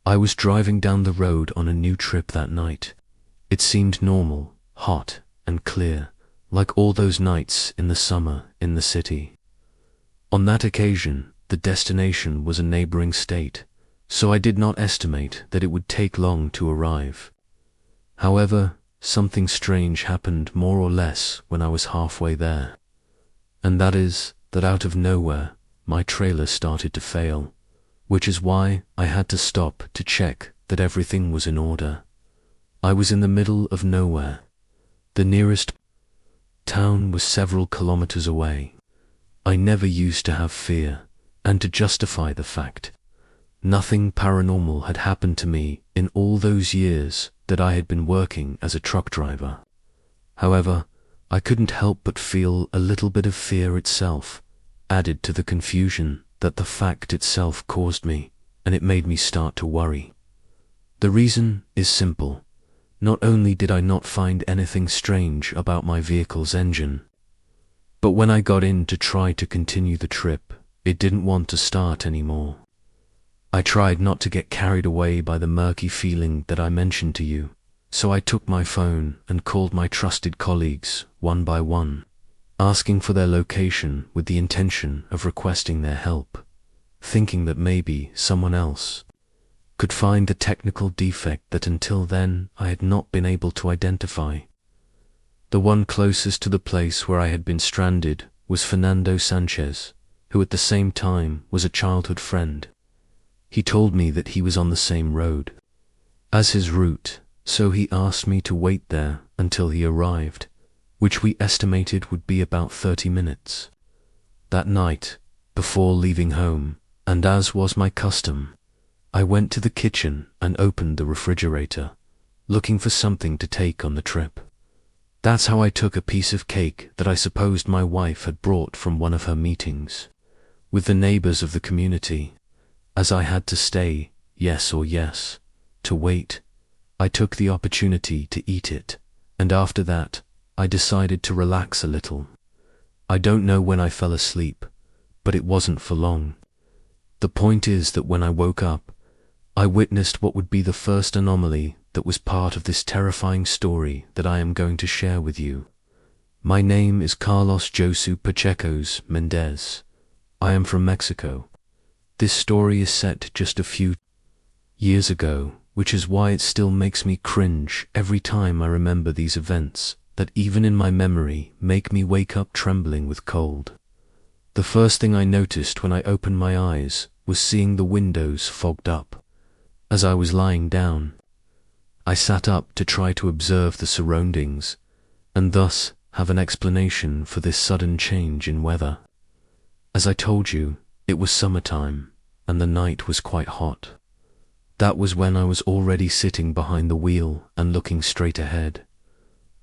I was driving down the road on a new trip that night. It seemed normal, hot, and clear, like all those nights in the summer in the city. On that occasion, the destination was a neighboring state, so I did not estimate that it would take long to arrive. However, something strange happened more or less when I was halfway there. And that is that out of nowhere, my trailer started to fail, which is why I had to stop to check that everything was in order. I was in the middle of nowhere. The nearest town was several kilometers away. I never used to have fear, and to justify the fact, nothing paranormal had happened to me in all those years that I had been working as a truck driver. However, I couldn't help but feel a little bit of fear itself, added to the confusion that the fact itself caused me, and it made me start to worry. The reason is simple. Not only did I not find anything strange about my vehicle's engine, but when I got in to try to continue the trip, it didn't want to start anymore. I tried not to get carried away by the murky feeling that I mentioned to you, so I took my phone and called my trusted colleagues one by one, asking for their location with the intention of requesting their help, thinking that maybe someone else could find the technical defect that until then I had not been able to identify. The one closest to the place where I had been stranded was Fernando Sanchez, who at the same time was a childhood friend. He told me that he was on the same road as his route, so he asked me to wait there until he arrived, which we estimated would be about 30 minutes. That night, before leaving home, and as was my custom, I went to the kitchen and opened the refrigerator, looking for something to take on the trip. That's how I took a piece of cake that I supposed my wife had brought from one of her meetings with the neighbors of the community. As I had to stay, yes or yes, to wait, I took the opportunity to eat it, and after that, I decided to relax a little. I don't know when I fell asleep, but it wasn't for long. The point is that when I woke up, I witnessed what would be the first anomaly that was part of this terrifying story that I am going to share with you. My name is Carlos Josu Pacheco's Mendez. I am from Mexico. This story is set just a few years ago, which is why it still makes me cringe every time I remember these events that even in my memory make me wake up trembling with cold. The first thing I noticed when I opened my eyes was seeing the windows fogged up. As I was lying down, I sat up to try to observe the surroundings, and thus have an explanation for this sudden change in weather. As I told you, it was summertime, and the night was quite hot. That was when I was already sitting behind the wheel and looking straight ahead.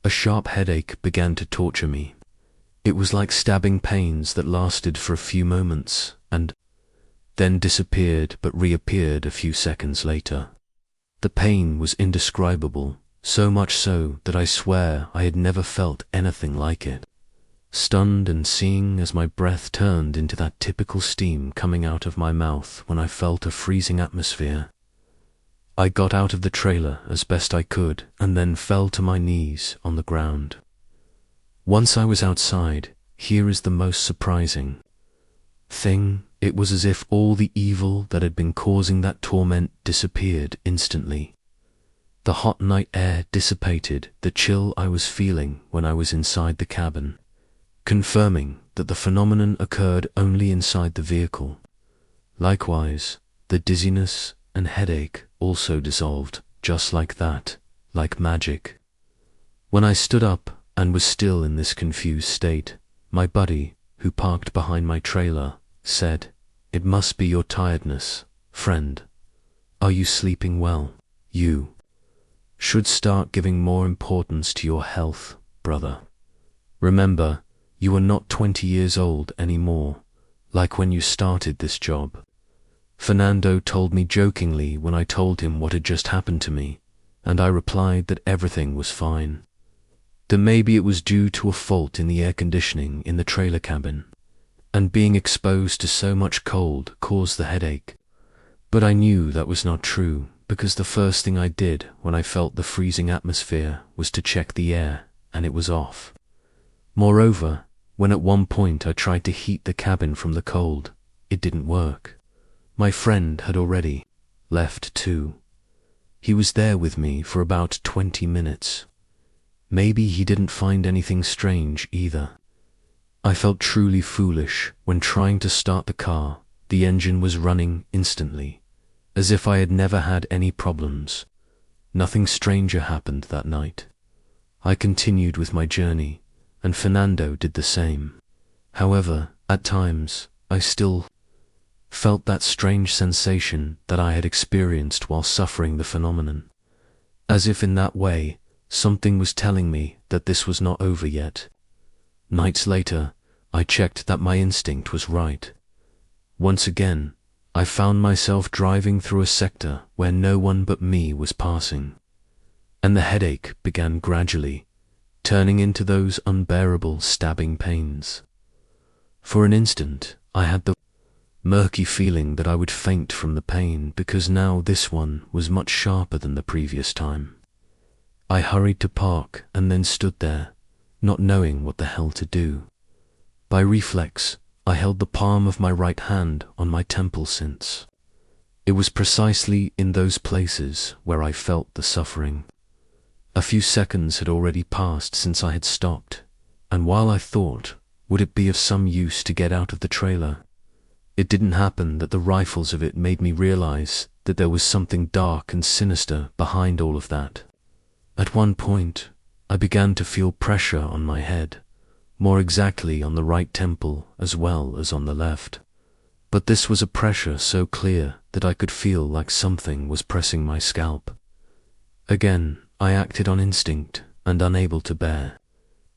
A sharp headache began to torture me. It was like stabbing pains that lasted for a few moments, and then disappeared but reappeared a few seconds later. The pain was indescribable, so much so that I swear I had never felt anything like it. Stunned and seeing as my breath turned into that typical steam coming out of my mouth when I felt a freezing atmosphere, I got out of the trailer as best I could and then fell to my knees on the ground. Once I was outside, here is the most surprising thing. It was as if all the evil that had been causing that torment disappeared instantly. The hot night air dissipated the chill I was feeling when I was inside the cabin, confirming that the phenomenon occurred only inside the vehicle. Likewise, the dizziness and headache also dissolved, just like that, like magic. When I stood up and was still in this confused state, my buddy, who parked behind my trailer, said, "It must be your tiredness, friend. Are you sleeping well? You should start giving more importance to your health, brother. Remember, you are not 20 years old anymore, like when you started this job." Fernando told me jokingly when I told him what had just happened to me, and I replied that everything was fine. That maybe it was due to a fault in the air conditioning in the trailer cabin, and being exposed to so much cold caused the headache. But I knew that was not true, because the first thing I did when I felt the freezing atmosphere was to check the air, and it was off. Moreover, when at one point I tried to heat the cabin from the cold, it didn't work. My friend had already left too. He was there with me for about 20 minutes. Maybe he didn't find anything strange either. I felt truly foolish when trying to start the car. The engine was running instantly, as if I had never had any problems. Nothing stranger happened that night. I continued with my journey, and Fernando did the same. However, at times, I still felt that strange sensation that I had experienced while suffering the phenomenon. As if in that way, something was telling me that this was not over yet. Nights later, I checked that my instinct was right. Once again, I found myself driving through a sector where no one but me was passing, and the headache began gradually turning into those unbearable stabbing pains. For an instant, I had the murky feeling that I would faint from the pain, because now this one was much sharper than the previous time. I hurried to park and then stood there, not knowing what the hell to do. By reflex, I held the palm of my right hand on my temple since. It was precisely in those places where I felt the suffering. A few seconds had already passed since I had stopped, and while I thought, would it be of some use to get out of the trailer, it didn't happen that the rifles of it made me realize that there was something dark and sinister behind all of that. At one point, I began to feel pressure on my head, more exactly on the right temple as well as on the left. But this was a pressure so clear that I could feel like something was pressing my scalp. Again, I acted on instinct and unable to bear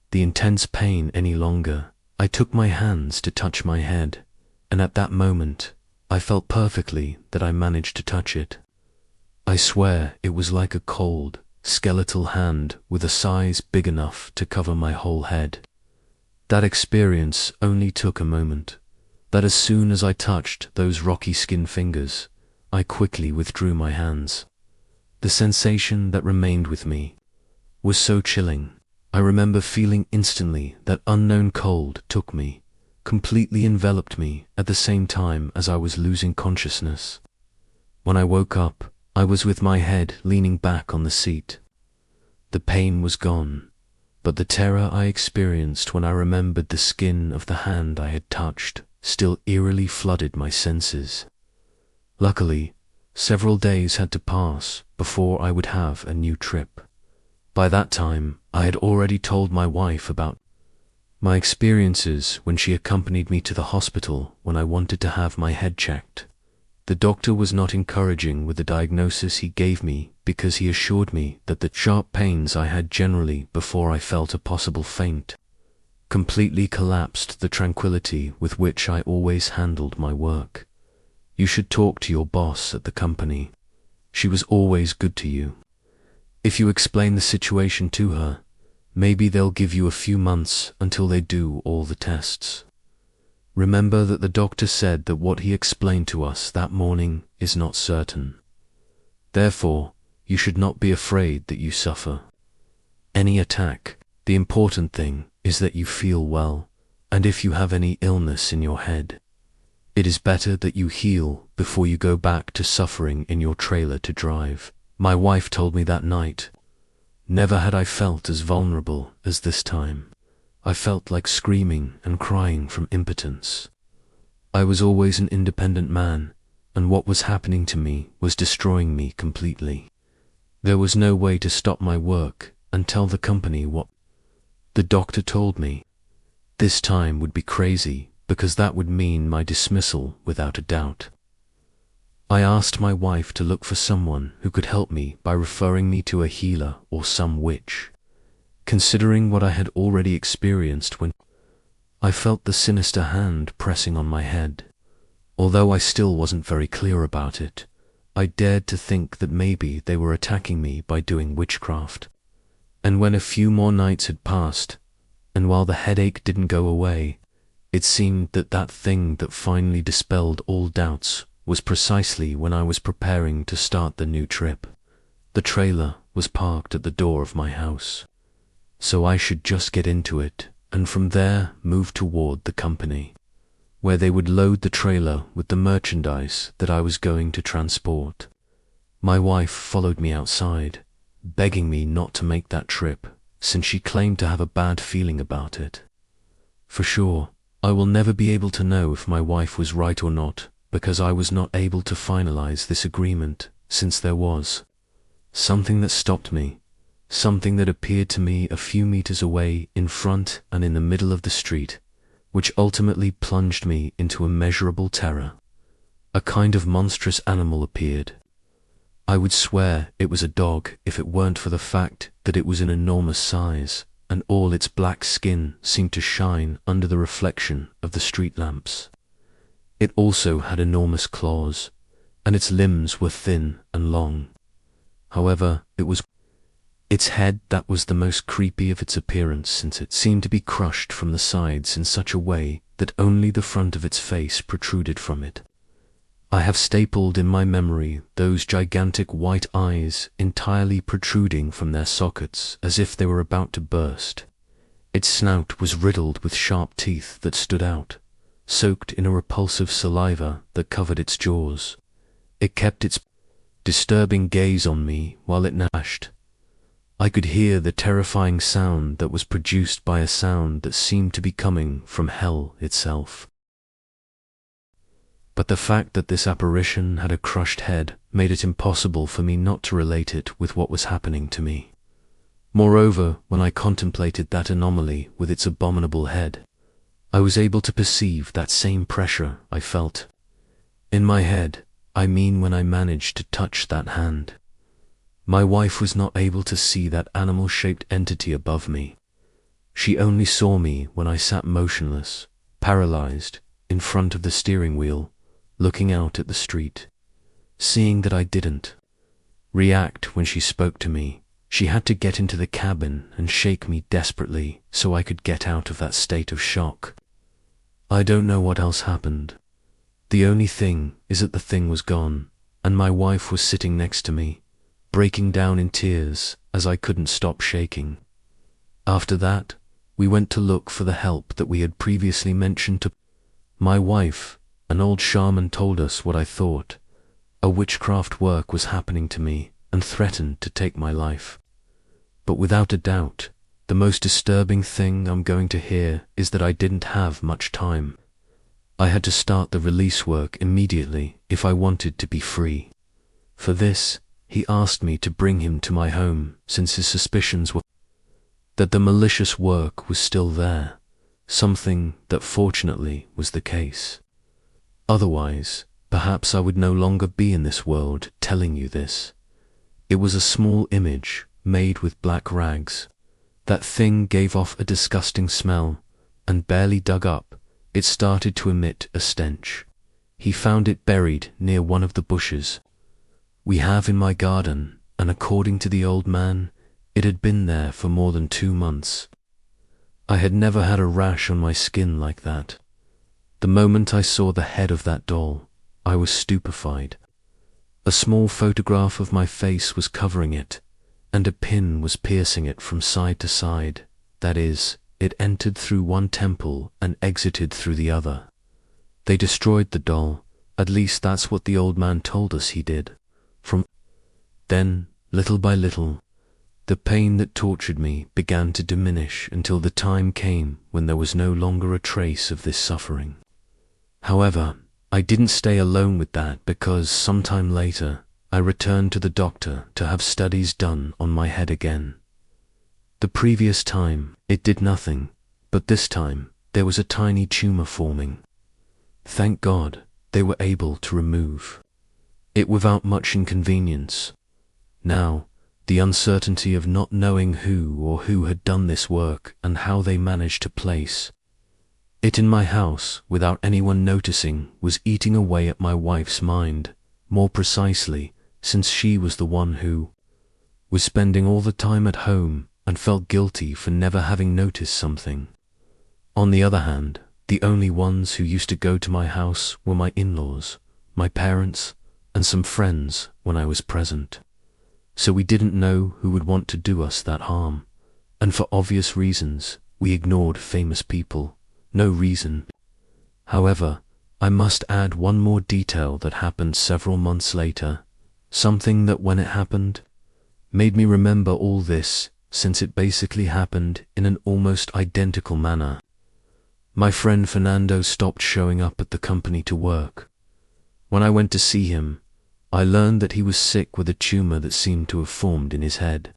the intense pain any longer. I took my hands to touch my head, and at that moment, I felt perfectly that I managed to touch it. I swear it was like a cold, skeletal hand with a size big enough to cover my whole head. That experience only took a moment, that as soon as I touched those rocky skin fingers, I quickly withdrew my hands. The sensation that remained with me was so chilling. I remember feeling instantly that unknown cold took me, completely enveloped me at the same time as I was losing consciousness. When I woke up, I was with my head leaning back on the seat. The pain was gone, but the terror I experienced when I remembered the skin of the hand I had touched still eerily flooded my senses. Luckily, several days had to pass before I would have a new trip. By that time, I had already told my wife about my experiences when she accompanied me to the hospital when I wanted to have my head checked. The doctor was not encouraging with the diagnosis he gave me because he assured me that the sharp pains I had generally before I felt a possible faint completely collapsed the tranquility with which I always handled my work. You should talk to your boss at the company. She was always good to you. If you explain the situation to her, maybe they'll give you a few months until they do all the tests. Remember that the doctor said that what he explained to us that morning is not certain. Therefore, you should not be afraid that you suffer any attack. The important thing is that you feel well, and if you have any illness in your head, it is better that you heal before you go back to suffering in your trailer to drive. My wife told me that night. Never had I felt as vulnerable as this time. I felt like screaming and crying from impotence. I was always an independent man, and what was happening to me was destroying me completely. There was no way to stop my work and tell the company what the doctor told me. This time would be crazy, because that would mean my dismissal without a doubt. I asked my wife to look for someone who could help me by referring me to a healer or some witch. Considering what I had already experienced when I felt the sinister hand pressing on my head, although I still wasn't very clear about it, I dared to think that maybe they were attacking me by doing witchcraft. And when a few more nights had passed, and while the headache didn't go away, it seemed that that thing that finally dispelled all doubts was precisely when I was preparing to start the new trip. The trailer was parked at the door of my house, so I should just get into it and from there move toward the company, where they would load the trailer with the merchandise that I was going to transport. My wife followed me outside, begging me not to make that trip, since she claimed to have a bad feeling about it. For sure, I will never be able to know if my wife was right or not, because I was not able to finalize this agreement, since there was something that stopped me, something that appeared to me a few meters away in front and in the middle of the street, which ultimately plunged me into immeasurable terror. A kind of monstrous animal appeared. I would swear it was a dog if it weren't for the fact that it was an enormous size, and all its black skin seemed to shine under the reflection of the street lamps. It also had enormous claws, and its limbs were thin and long. However, it was its head that was the most creepy of its appearance, since it seemed to be crushed from the sides in such a way that only the front of its face protruded from it. I have stapled in my memory those gigantic white eyes entirely protruding from their sockets as if they were about to burst. Its snout was riddled with sharp teeth that stood out, soaked in a repulsive saliva that covered its jaws. It kept its disturbing gaze on me while it gnashed. I could hear the terrifying sound that was produced by a sound that seemed to be coming from hell itself. But the fact that this apparition had a crushed head made it impossible for me not to relate it with what was happening to me. Moreover, when I contemplated that anomaly with its abominable head, I was able to perceive that same pressure I felt. In my head, I mean when I managed to touch that hand. My wife was not able to see that animal-shaped entity above me. She only saw me when I sat motionless, paralyzed, in front of the steering wheel, looking out at the street. Seeing that I didn't react when she spoke to me, she had to get into the cabin and shake me desperately so I could get out of that state of shock. I don't know what else happened. The only thing is that the thing was gone, and my wife was sitting next to me, breaking down in tears as I couldn't stop shaking. After that, we went to look for the help that we had previously mentioned to my wife. An old shaman told us what I thought. A witchcraft work was happening to me and threatened to take my life. But without a doubt, the most disturbing thing I'm going to hear is that I didn't have much time. I had to start the release work immediately if I wanted to be free. For this, he asked me to bring him to my home, since his suspicions were that the malicious work was still there, something that fortunately was the case. Otherwise, perhaps I would no longer be in this world telling you this. It was a small image made with black rags. That thing gave off a disgusting smell, and barely dug up, it started to emit a stench. He found it buried near one of the bushes we have in my garden, and according to the old man, it had been there for more than 2 months. I had never had a rash on my skin like that. The moment I saw the head of that doll, I was stupefied. A small photograph of my face was covering it, and a pin was piercing it from side to side. That is, it entered through one temple and exited through the other. They destroyed the doll, at least that's what the old man told us he did. From then, little by little, the pain that tortured me began to diminish until the time came when there was no longer a trace of this suffering. However, I didn't stay alone with that, because sometime later I returned to the doctor to have studies done on my head again. The previous time it did nothing, but this time there was a tiny tumor forming. Thank God they were able to remove it without much inconvenience. Now, the uncertainty of not knowing who had done this work and how they managed to place it in my house without anyone noticing was eating away at my wife's mind, more precisely, since she was the one who was spending all the time at home and felt guilty for never having noticed something. On the other hand, the only ones who used to go to my house were my in-laws, my parents, and some friends when I was present. So we didn't know who would want to do us that harm, and for obvious reasons, we ignored famous people. No reason. However, I must add one more detail that happened several months later, something that when it happened, made me remember all this, since it basically happened in an almost identical manner. My friend Fernando stopped showing up at the company to work. When I went to see him, I learned that he was sick with a tumor that seemed to have formed in his head.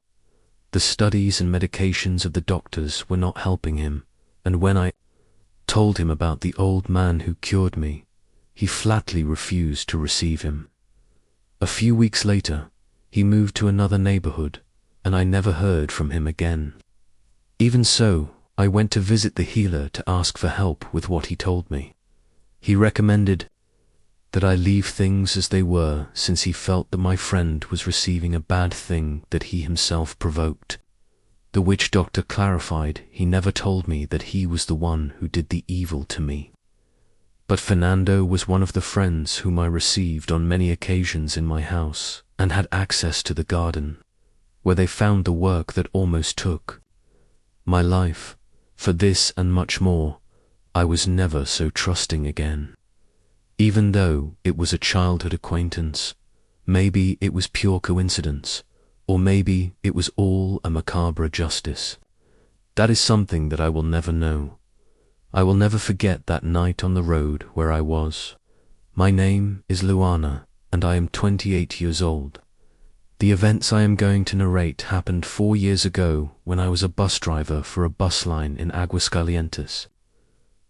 The studies and medications of the doctors were not helping him, and when I told him about the old man who cured me, he flatly refused to receive him. A few weeks later, he moved to another neighborhood, and I never heard from him again. Even so, I went to visit the healer to ask for help with what he told me. He recommended that I leave things as they were, since he felt that my friend was receiving a bad thing that he himself provoked. The witch doctor clarified he never told me that he was the one who did the evil to me. But Fernando was one of the friends whom I received on many occasions in my house, and had access to the garden, where they found the work that almost took my life. For this and much more, I was never so trusting again. Even though it was a childhood acquaintance, maybe it was pure coincidence, or maybe it was all a macabre justice. That is something that I will never know. I will never forget that night on the road where I was. My name is Luana, and I am 28 years old. The events I am going to narrate happened 4 years ago when I was a bus driver for a bus line in Aguascalientes.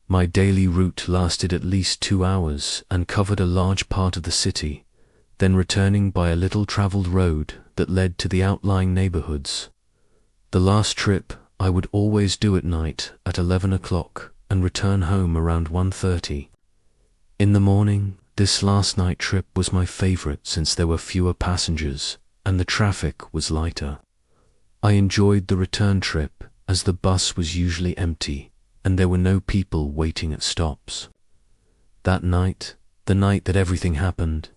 My daily route lasted at least 2 hours and covered a large part of the city, then returning by a little traveled road that led to the outlying neighborhoods. The last trip I would always do at night at 11 o'clock and return home around 1:30. In the morning, this last night trip was my favorite since there were fewer passengers and the traffic was lighter. I enjoyed the return trip as the bus was usually empty and there were no people waiting at stops. That night, the night that everything happened,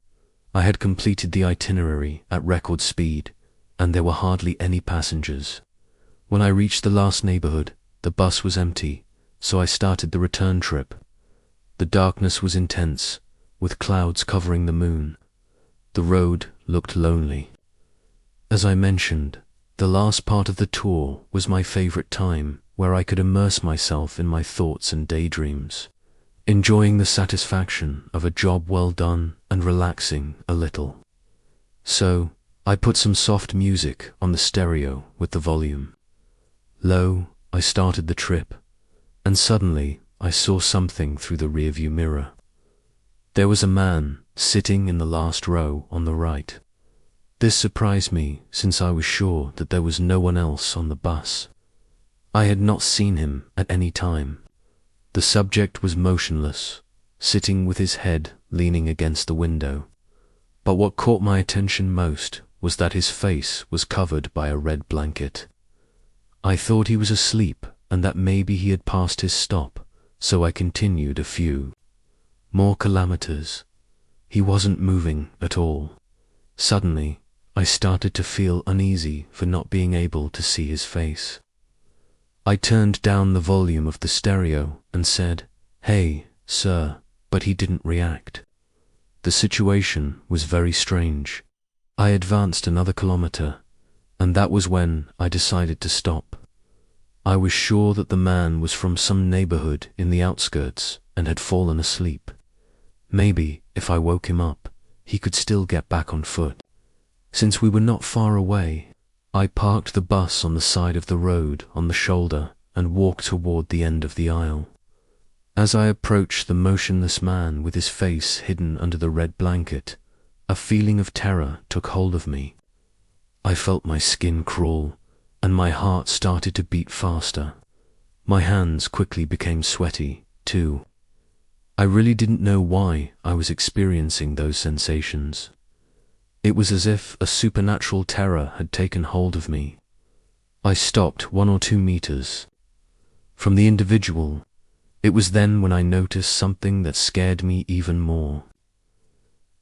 I had completed the itinerary at record speed, and there were hardly any passengers. When I reached the last neighborhood, the bus was empty, so I started the return trip. The darkness was intense, with clouds covering the moon. The road looked lonely. As I mentioned, the last part of the tour was my favorite time, where I could immerse myself in my thoughts and daydreams, enjoying the satisfaction of a job well done and relaxing a little. So, I put some soft music on the stereo with the volume low. I started the trip, and suddenly I saw something through the rearview mirror. There was a man sitting in the last row on the right. This surprised me since I was sure that there was no one else on the bus. I had not seen him at any time. The subject was motionless, sitting with his head leaning against the window. But what caught my attention most was that his face was covered by a red blanket. I thought he was asleep and that maybe he had passed his stop, so I continued a few more kilometers. He wasn't moving at all. Suddenly, I started to feel uneasy for not being able to see his face. I turned down the volume of the stereo and said, "Hey, sir," but he didn't react. The situation was very strange. I advanced another kilometer, and that was when I decided to stop. I was sure that the man was from some neighborhood in the outskirts and had fallen asleep. Maybe, if I woke him up, he could still get back on foot. Since we were not far away, I parked the bus on the side of the road on the shoulder and walked toward the end of the aisle. As I approached the motionless man with his face hidden under the red blanket, a feeling of terror took hold of me. I felt my skin crawl, and my heart started to beat faster. My hands quickly became sweaty, too. I really didn't know why I was experiencing those sensations. It was as if a supernatural terror had taken hold of me. I stopped 1 or 2 meters from the individual. It was then when I noticed something that scared me even more.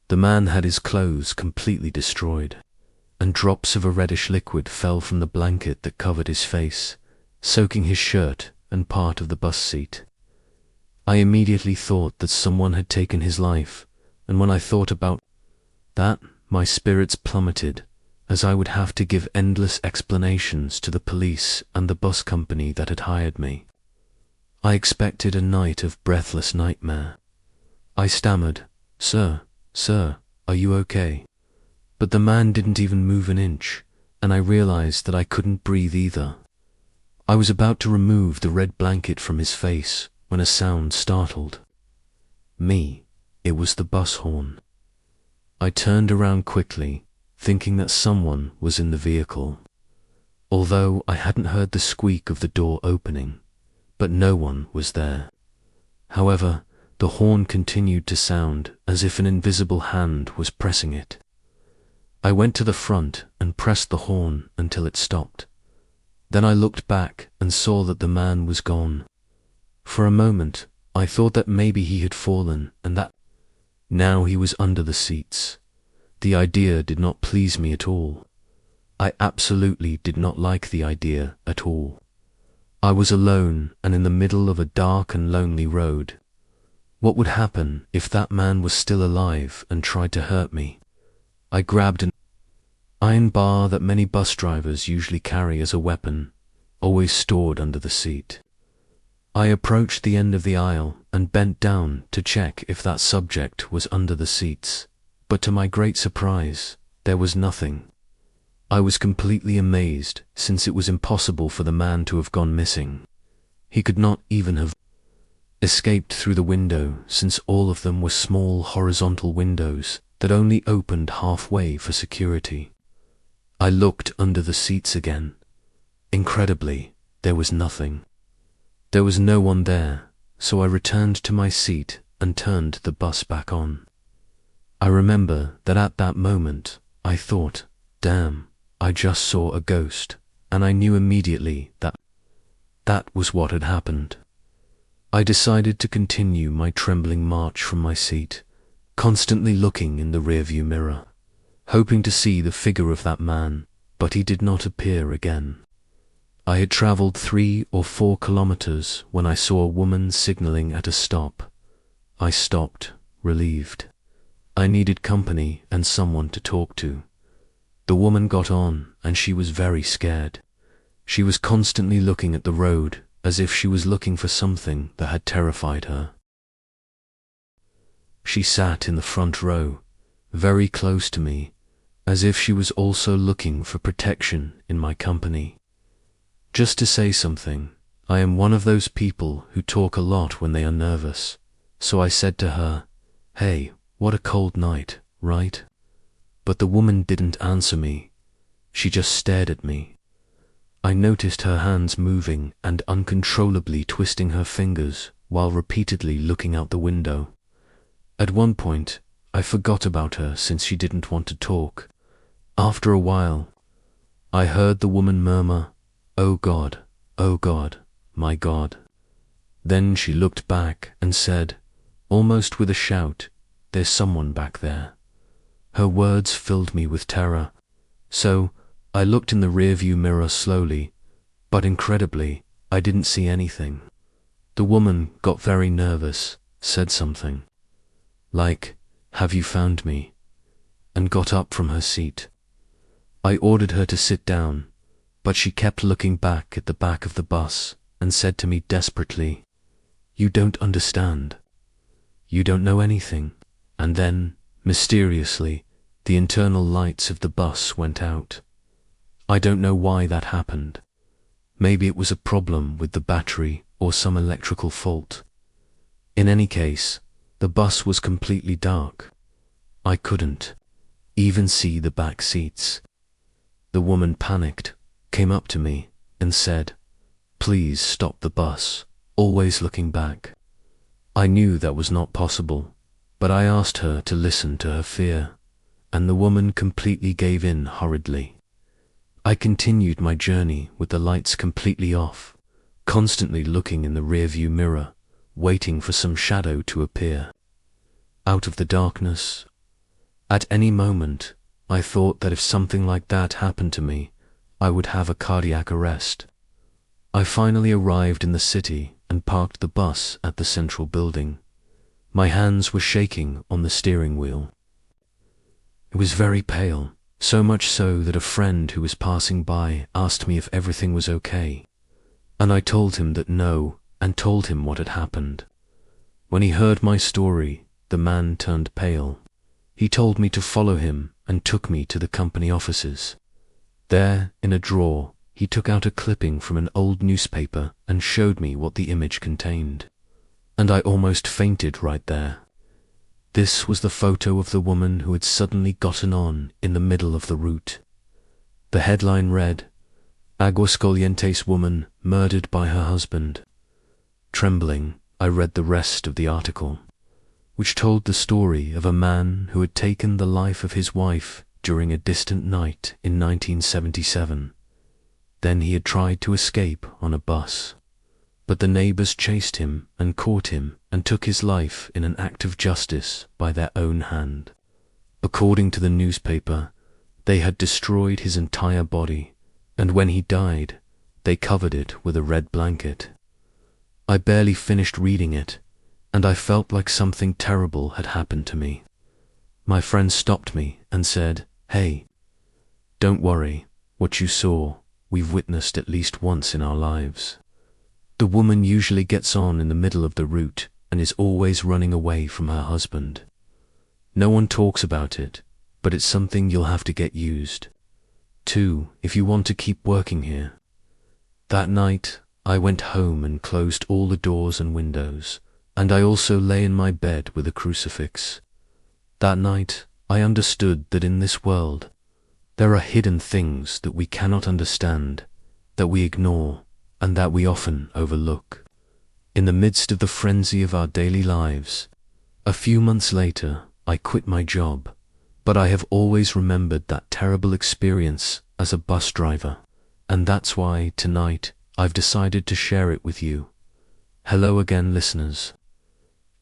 The man had his clothes completely destroyed, and drops of a reddish liquid fell from the blanket that covered his face, soaking his shirt and part of the bus seat. I immediately thought that someone had taken his life, and when I thought about that, my spirits plummeted, as I would have to give endless explanations to the police and the bus company that had hired me. I expected a night of breathless nightmare. I stammered, Sir, are you okay?" But the man didn't even move an inch, and I realized that I couldn't breathe either. I was about to remove the red blanket from his face when a sound startled me. It was the bus horn. I turned around quickly, thinking that someone was in the vehicle, although I hadn't heard the squeak of the door opening, but no one was there. However, the horn continued to sound as if an invisible hand was pressing it. I went to the front and pressed the horn until it stopped. Then I looked back and saw that the man was gone. For a moment, I thought that maybe he had fallen and that now he was under the seats. The idea did not please me at all. I absolutely did not like the idea at all. I was alone and in the middle of a dark and lonely road. What would happen if that man was still alive and tried to hurt me? I grabbed an iron bar that many bus drivers usually carry as a weapon, always stored under the seat. I approached the end of the aisle and bent down to check if that subject was under the seats, but to my great surprise, there was nothing. I was completely amazed, since it was impossible for the man to have gone missing. He could not even have escaped through the window, since all of them were small horizontal windows that only opened halfway for security. I looked under the seats again. Incredibly, there was nothing. There was no one there, so I returned to my seat and turned the bus back on. I remember that at that moment, I thought, damn, I just saw a ghost, and I knew immediately that that was what had happened. I decided to continue my trembling march from my seat, constantly looking in the rearview mirror, hoping to see the figure of that man, but he did not appear again. I had traveled 3 or 4 kilometers when I saw a woman signaling at a stop. I stopped, relieved. I needed company and someone to talk to. The woman got on, and she was very scared. She was constantly looking at the road, as if she was looking for something that had terrified her. She sat in the front row, very close to me, as if she was also looking for protection in my company. Just to say something, I am one of those people who talk a lot when they are nervous, so I said to her, "Hey, what a cold night, right?" But the woman didn't answer me. She just stared at me. I noticed her hands moving and uncontrollably twisting her fingers while repeatedly looking out the window. At one point, I forgot about her since she didn't want to talk. After a while, I heard the woman murmur, oh God, my God." Then she looked back and said, almost with a shout, "There's someone back there." Her words filled me with terror, so I looked in the rearview mirror slowly, but incredibly, I didn't see anything. The woman got very nervous, said something like, "Have you found me?" and got up from her seat. I ordered her to sit down, but she kept looking back at the back of the bus and said to me desperately, "You don't understand. You don't know anything." And then, mysteriously, the internal lights of the bus went out. I don't know why that happened. Maybe it was a problem with the battery or some electrical fault. In any case, the bus was completely dark. I couldn't even see the back seats. The woman panicked, came up to me, and said, "Please stop the bus," always looking back. I knew that was not possible, but I asked her to listen to her fear, and the woman completely gave in hurriedly. I continued my journey with the lights completely off, constantly looking in the rearview mirror, waiting for some shadow to appear. Out of the darkness, At any moment, I thought that if something like that happened to me, I would have a cardiac arrest. I finally arrived in the city and parked the bus at the central building. My hands were shaking on the steering wheel. It was very pale, so much so that a friend who was passing by asked me if everything was okay, and I told him that no, and told him what had happened. When he heard my story, the man turned pale. He told me to follow him and took me to the company offices. There, in a drawer, he took out a clipping from an old newspaper and showed me what the image contained. And I almost fainted right there. This was the photo of the woman who had suddenly gotten on in the middle of the route. The headline read, "Aguascalientes woman murdered by her husband." Trembling, I read the rest of the article, which told the story of a man who had taken the life of his wife during a distant night in 1977. Then he had tried to escape on a bus, but the neighbors chased him and caught him and took his life in an act of justice by their own hand. According to the newspaper, they had destroyed his entire body, and when he died, they covered it with a red blanket. I barely finished reading it, and I felt like something terrible had happened to me. My friend stopped me and said, "Hey, don't worry, what you saw, we've witnessed at least once in our lives. The woman usually gets on in the middle of the route and is always running away from her husband. No one talks about it, but it's something you'll have to get used to if you want to keep working here." That night, I went home and closed all the doors and windows, and I also lay in my bed with a crucifix. That night, I understood that in this world, there are hidden things that we cannot understand, that we ignore, and that we often overlook. In the midst of the frenzy of our daily lives, a few months later, I quit my job, but I have always remembered that terrible experience as a bus driver, and that's why tonight I've decided to share it with you. Hello again, listeners.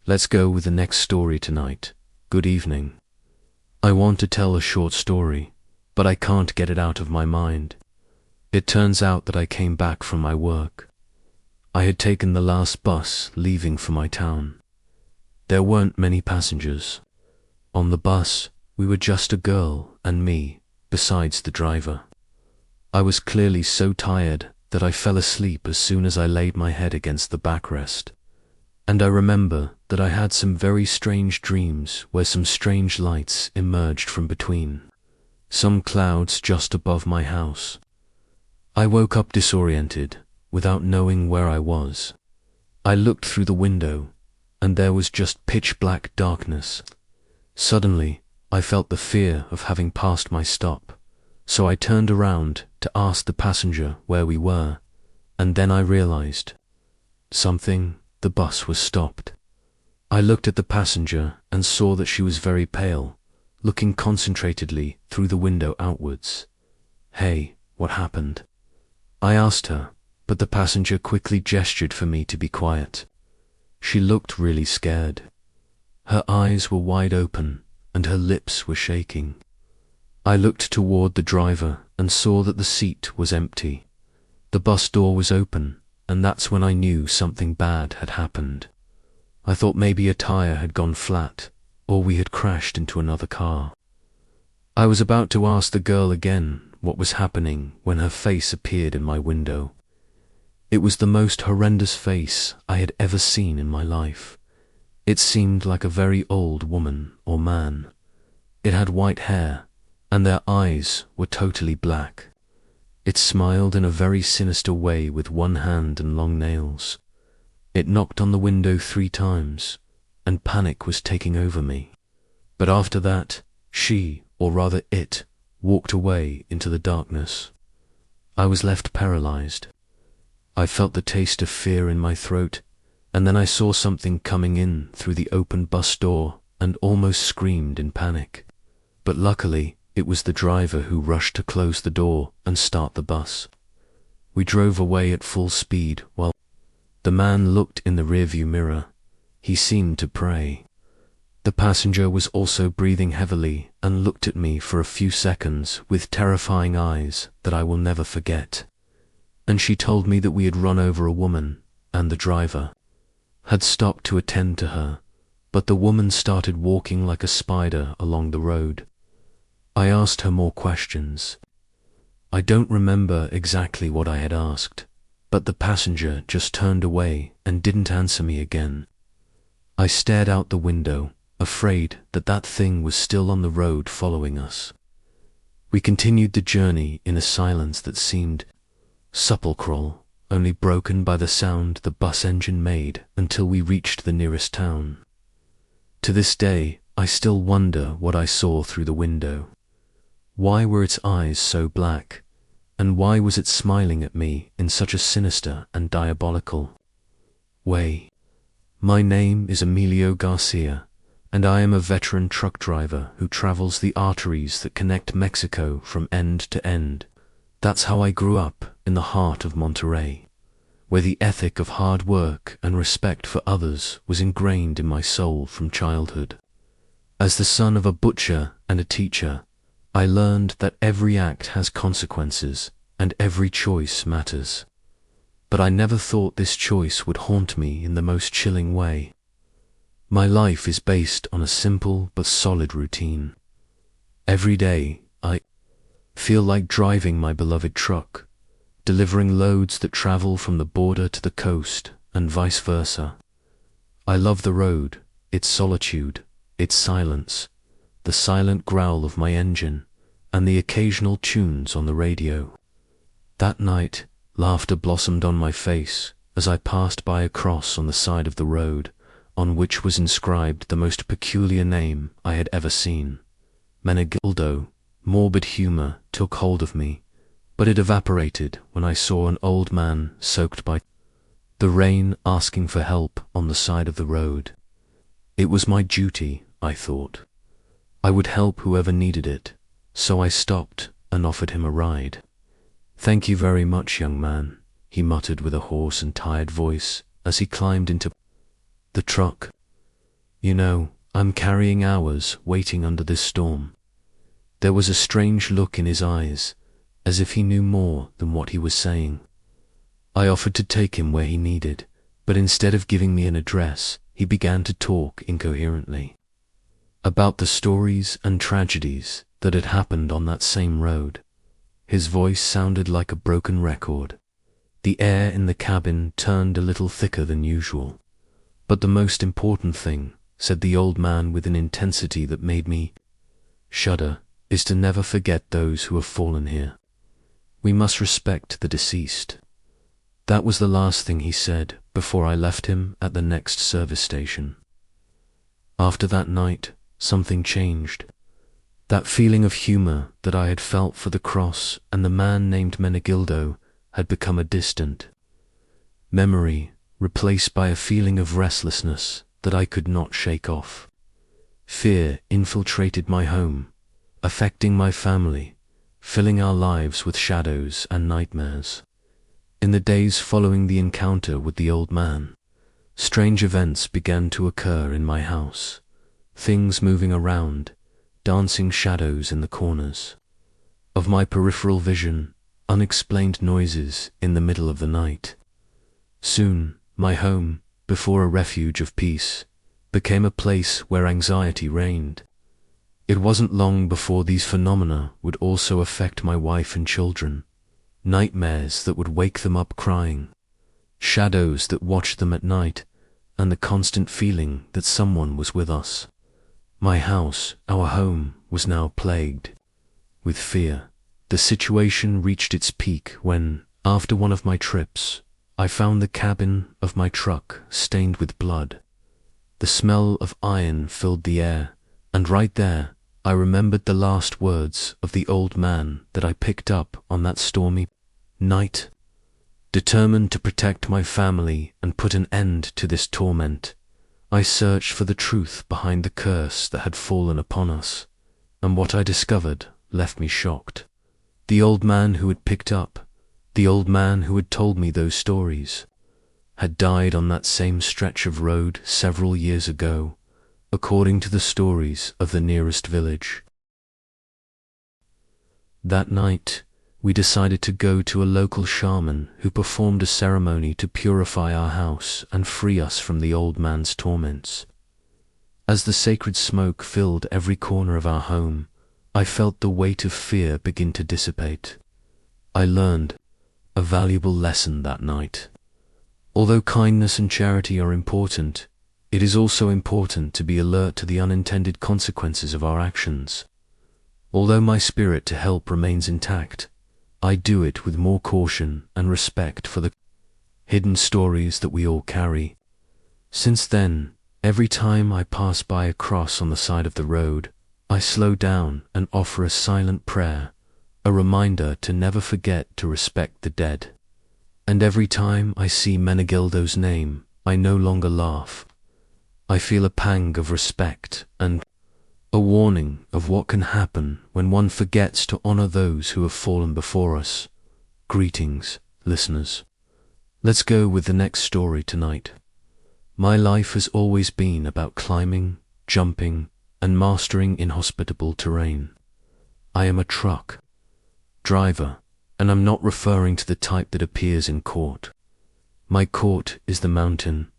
Let's go with the next story tonight. Good evening. I want to tell a short story, but I can't get it out of my mind. It turns out that I came back from my work. I had taken the last bus leaving for my town. There weren't many passengers. On the bus, we were just a girl and me, besides the driver. I was clearly so tired that I fell asleep as soon as I laid my head against the backrest. And I remember that I had some very strange dreams where some strange lights emerged from between some clouds just above my house. I woke up disoriented, without knowing where I was. I looked through the window, and there was just pitch black darkness. Suddenly, I felt the fear of having passed my stop, so I turned around to ask the passenger where we were, and then I realized something. The bus was stopped. I looked at the passenger and saw that she was very pale, looking concentratedly through the window outwards. "Hey, what happened?" I asked her, but the passenger quickly gestured for me to be quiet. She looked really scared. Her eyes were wide open, and her lips were shaking. I looked toward the driver and saw that the seat was empty. The bus door was open, and that's when I knew something bad had happened. I thought maybe a tire had gone flat, or we had crashed into another car. I was about to ask the girl again what was happening when her face appeared in my window. It was the most horrendous face I had ever seen in my life. It seemed like a very old woman or man. It had white hair, and their eyes were totally black. It smiled in a very sinister way with one hand and long nails. It knocked on the window 3 times, and panic was taking over me. But after that, she, or rather it, walked away into the darkness. I was left paralyzed. I felt the taste of fear in my throat, and then I saw something coming in through the open bus door and almost screamed in panic. But luckily, it was the driver who rushed to close the door and start the bus. We drove away at full speed while the man looked in the rearview mirror. He seemed to pray. The passenger was also breathing heavily and looked at me for a few seconds with terrifying eyes that I will never forget. And she told me that we had run over a woman, and the driver had stopped to attend to her, but the woman started walking like a spider along the road. I asked her more questions. I don't remember exactly what I had asked, but the passenger just turned away and didn't answer me again. I stared out the window, afraid that that thing was still on the road following us. We continued the journey in a silence that seemed sepulchral, only broken by the sound the bus engine made until we reached the nearest town. To this day, I still wonder what I saw through the window. Why were its eyes so black, and why was it smiling at me in such a sinister and diabolical way? My name is Emilio Garcia, and I am a veteran truck driver who travels the arteries that connect Mexico from end to end. That's how I grew up in the heart of Monterrey, where the ethic of hard work and respect for others was ingrained in my soul from childhood. As the son of a butcher and a teacher, I learned that every act has consequences and every choice matters. But I never thought this choice would haunt me in the most chilling way. My life is based on a simple but solid routine. Every day, I feel like driving my beloved truck, delivering loads that travel from the border to the coast and vice versa. I love the road, its solitude, its silence, the silent growl of my engine, and the occasional tunes on the radio. That night, laughter blossomed on my face as I passed by a cross on the side of the road, on which was inscribed the most peculiar name I had ever seen. Menegildo. Morbid humor took hold of me, but it evaporated when I saw an old man soaked by the rain asking for help on the side of the road. It was my duty, I thought. I would help whoever needed it, so I stopped and offered him a ride. "Thank you very much, young man," he muttered with a hoarse and tired voice as he climbed into the truck. "You know, I'm carrying hours waiting under this storm." There was a strange look in his eyes, as if he knew more than what he was saying. I offered to take him where he needed, but instead of giving me an address, he began to talk incoherently about the stories and tragedies that had happened on that same road. His voice sounded like a broken record. The air in the cabin turned a little thicker than usual. "But the most important thing," said the old man with an intensity that made me shudder, "is to never forget those who have fallen here. We must respect the deceased." That was the last thing he said before I left him at the next service station. After that night, something changed. That feeling of humor that I had felt for the cross and the man named Menegildo had become a distant memory, replaced by a feeling of restlessness that I could not shake off. Fear infiltrated my home, affecting my family, filling our lives with shadows and nightmares. In the days following the encounter with the old man, strange events began to occur in my house, things moving around, dancing shadows in the corners of my peripheral vision, unexplained noises in the middle of the night. Soon, my home, before a refuge of peace, became a place where anxiety reigned. It wasn't long before these phenomena would also affect my wife and children. Nightmares that would wake them up crying, shadows that watched them at night, and the constant feeling that someone was with us. My house, our home, was now plagued with fear. The situation reached its peak when, after one of my trips, I found the cabin of my truck stained with blood. The smell of iron filled the air, and right there, I remembered the last words of the old man that I picked up on that stormy night. Determined to protect my family and put an end to this torment, I searched for the truth behind the curse that had fallen upon us, and what I discovered left me shocked. The old man who had picked up, the old man who had told me those stories, had died on that same stretch of road several years ago, according to the stories of the nearest village. That night, we decided to go to a local shaman who performed a ceremony to purify our house and free us from the old man's torments. As the sacred smoke filled every corner of our home, I felt the weight of fear begin to dissipate. I learned a valuable lesson that night. Although kindness and charity are important, it is also important to be alert to the unintended consequences of our actions. Although my spirit to help remains intact, I do it with more caution and respect for the hidden stories that we all carry. Since then, every time I pass by a cross on the side of the road, I slow down and offer a silent prayer, a reminder to never forget to respect the dead. And every time I see Menegildo's name, I no longer laugh. I feel a pang of respect and a warning of what can happen when one forgets to honor those who have fallen before us. Greetings, listeners. Let's go with the next story tonight. My life has always been about climbing, jumping, and mastering inhospitable terrain. I am a truck driver, and I'm not referring to the type that appears in court. My court is the mountain.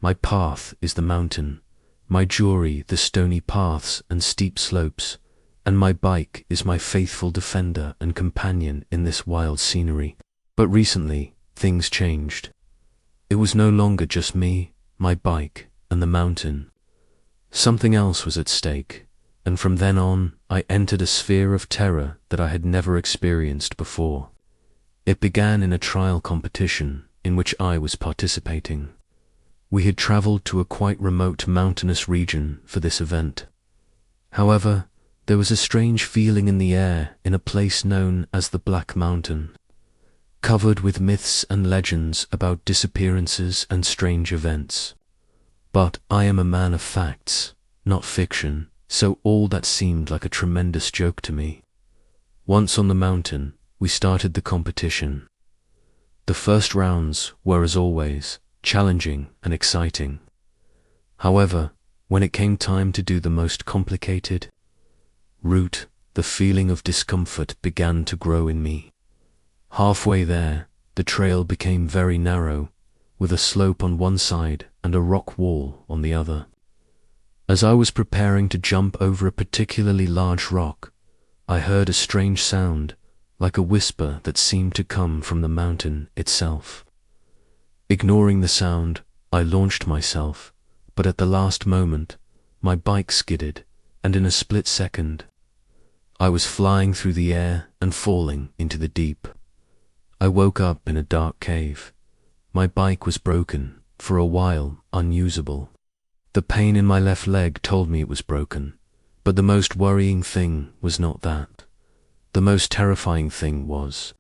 My path is the mountain. My jury the stony paths and steep slopes, and my bike is my faithful defender and companion in this wild scenery. But recently, things changed. It was no longer just me, my bike, and the mountain. Something else was at stake, and from then on, I entered a sphere of terror that I had never experienced before. It began in a trial competition in which I was participating. We had traveled to a quite remote mountainous region for this event. However, there was a strange feeling in the air in a place known as the Black Mountain, covered with myths and legends about disappearances and strange events. But I am a man of facts, not fiction, so all that seemed like a tremendous joke to me. Once on the mountain, we started the competition. The first rounds were, as always, challenging and exciting. However, when it came time to do the most complicated route, the feeling of discomfort began to grow in me. Halfway there, the trail became very narrow, with a slope on one side and a rock wall on the other. As I was preparing to jump over a particularly large rock, I heard a strange sound, like a whisper that seemed to come from the mountain itself. Ignoring the sound, I launched myself, but at the last moment, my bike skidded, and in a split second, I was flying through the air and falling into the deep. I woke up in a dark cave. My bike was broken, for a while unusable. The pain in my left leg told me it was broken, but the most worrying thing was not that. The most terrifying thing was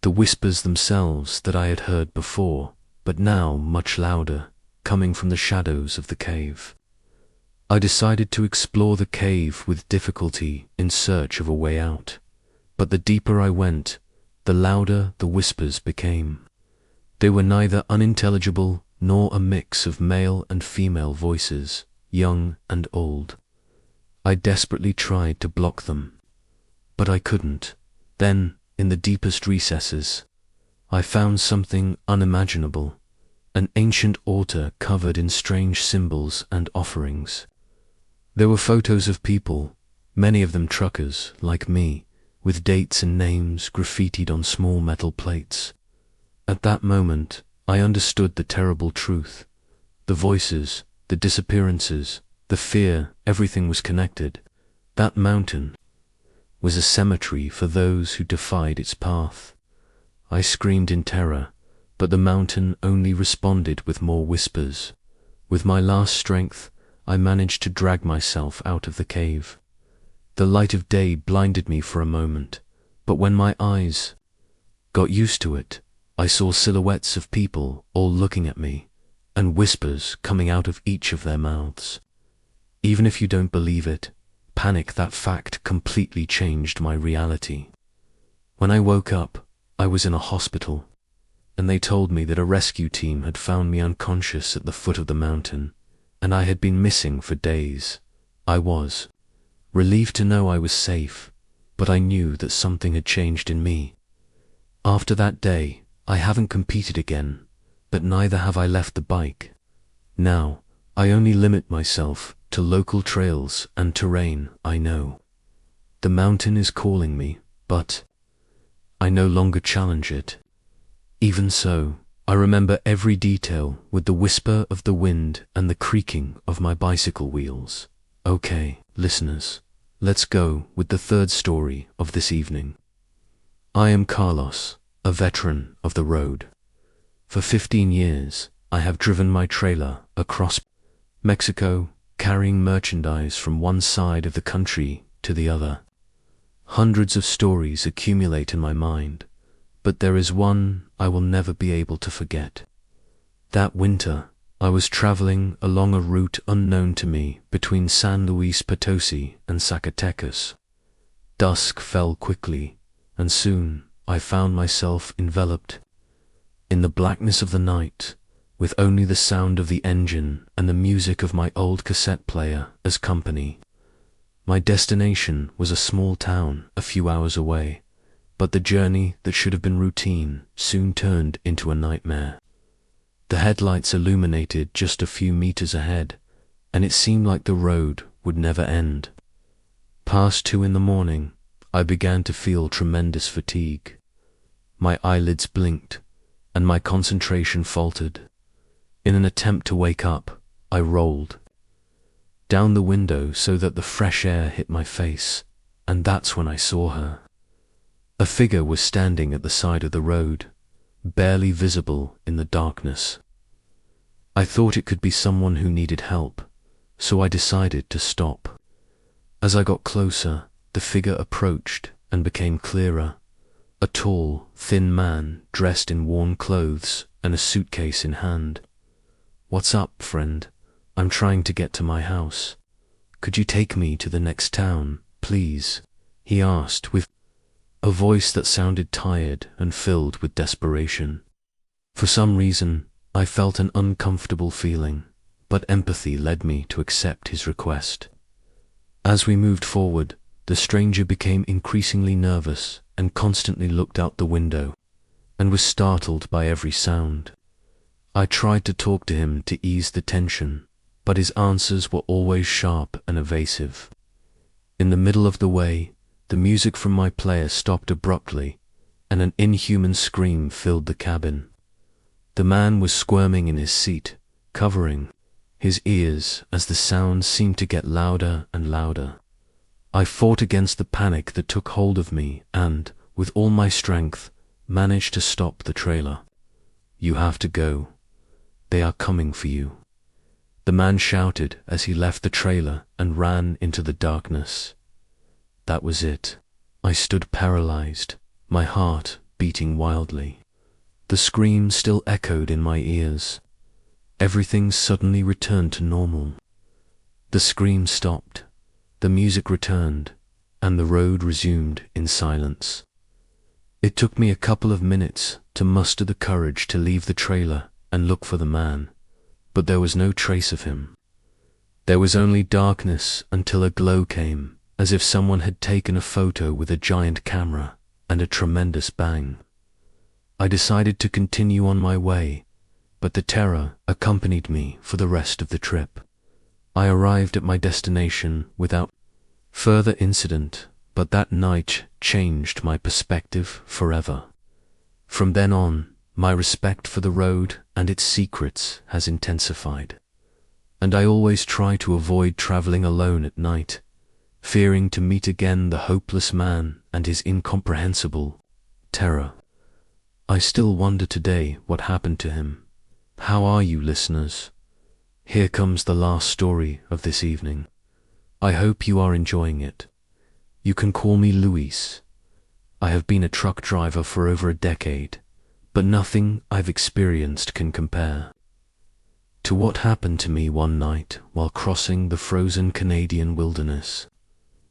the whispers themselves that I had heard before, but now much louder, coming from the shadows of the cave. I decided to explore the cave with difficulty in search of a way out, but the deeper I went, the louder the whispers became. They were neither unintelligible nor a mix of male and female voices, young and old. I desperately tried to block them, but I couldn't. Then, in the deepest recesses, I found something unimaginable, an ancient altar covered in strange symbols and offerings. There were photos of people, many of them truckers, like me, with dates and names graffitied on small metal plates. At that moment, I understood the terrible truth. The voices, the disappearances, the fear, everything was connected. That mountain was a cemetery for those who defied its path. I screamed in terror, but the mountain only responded with more whispers. With my last strength, I managed to drag myself out of the cave. The light of day blinded me for a moment, but when my eyes got used to it, I saw silhouettes of people all looking at me, and whispers coming out of each of their mouths. Even if you don't believe it, panic, that fact completely changed my reality. When I woke up, I was in a hospital, and they told me that a rescue team had found me unconscious at the foot of the mountain, and I had been missing for days. I was relieved to know I was safe, but I knew that something had changed in me. After that day, I haven't competed again, but neither have I left the bike. Now, I only limit myself to local trails and terrain I know. The mountain is calling me, but I no longer challenge it. Even so, I remember every detail with the whisper of the wind and the creaking of my bicycle wheels. Okay, listeners, let's go with the third story of this evening. I am Carlos, a veteran of the road. For 15 years, I have driven my trailer across Mexico, carrying merchandise from one side of the country to the other. Hundreds of stories accumulate in my mind, but there is one I will never be able to forget. That winter, I was traveling along a route unknown to me between San Luis Potosi and Zacatecas. Dusk fell quickly, and soon I found myself enveloped in the blackness of the night, with only the sound of the engine and the music of my old cassette player as company. My destination was a small town a few hours away, but the journey that should have been routine soon turned into a nightmare. The headlights illuminated just a few meters ahead, and it seemed like the road would never end. Past 2 in the morning, I began to feel tremendous fatigue. My eyelids blinked, and my concentration faltered. In an attempt to wake up, I rolled down the window so that the fresh air hit my face, and that's when I saw her. A figure was standing at the side of the road, barely visible in the darkness. I thought it could be someone who needed help, so I decided to stop. As I got closer, the figure approached and became clearer. A tall, thin man dressed in worn clothes and a suitcase in hand. "What's up, friend? I'm trying to get to my house. Could you take me to the next town, please?" he asked with a voice that sounded tired and filled with desperation. For some reason, I felt an uncomfortable feeling, but empathy led me to accept his request. As we moved forward, the stranger became increasingly nervous and constantly looked out the window, and was startled by every sound. I tried to talk to him to ease the tension, but his answers were always sharp and evasive. In the middle of the way, the music from my player stopped abruptly, and an inhuman scream filled the cabin. The man was squirming in his seat, covering his ears as the sound seemed to get louder and louder. I fought against the panic that took hold of me and, with all my strength, managed to stop the trailer. "You have to go. They are coming for you," the man shouted as he left the trailer and ran into the darkness. That was it. I stood paralyzed, my heart beating wildly. The scream still echoed in my ears. Everything suddenly returned to normal. The scream stopped, the music returned, and the road resumed in silence. It took me a couple of minutes to muster the courage to leave the trailer and look for the man, but there was no trace of him. There was only darkness until a glow came, as if someone had taken a photo with a giant camera, and a tremendous bang. I decided to continue on my way, but the terror accompanied me for the rest of the trip. I arrived at my destination without further incident, but that night changed my perspective forever. From then on, my respect for the road and its secrets has intensified, and I always try to avoid traveling alone at night, fearing to meet again the hopeless man and his incomprehensible terror. I still wonder today what happened to him. How are you, listeners? Here comes the last story of this evening. I hope you are enjoying it. You can call me Luis. I have been a truck driver for over a decade, but nothing I've experienced can compare to what happened to me one night while crossing the frozen Canadian wilderness.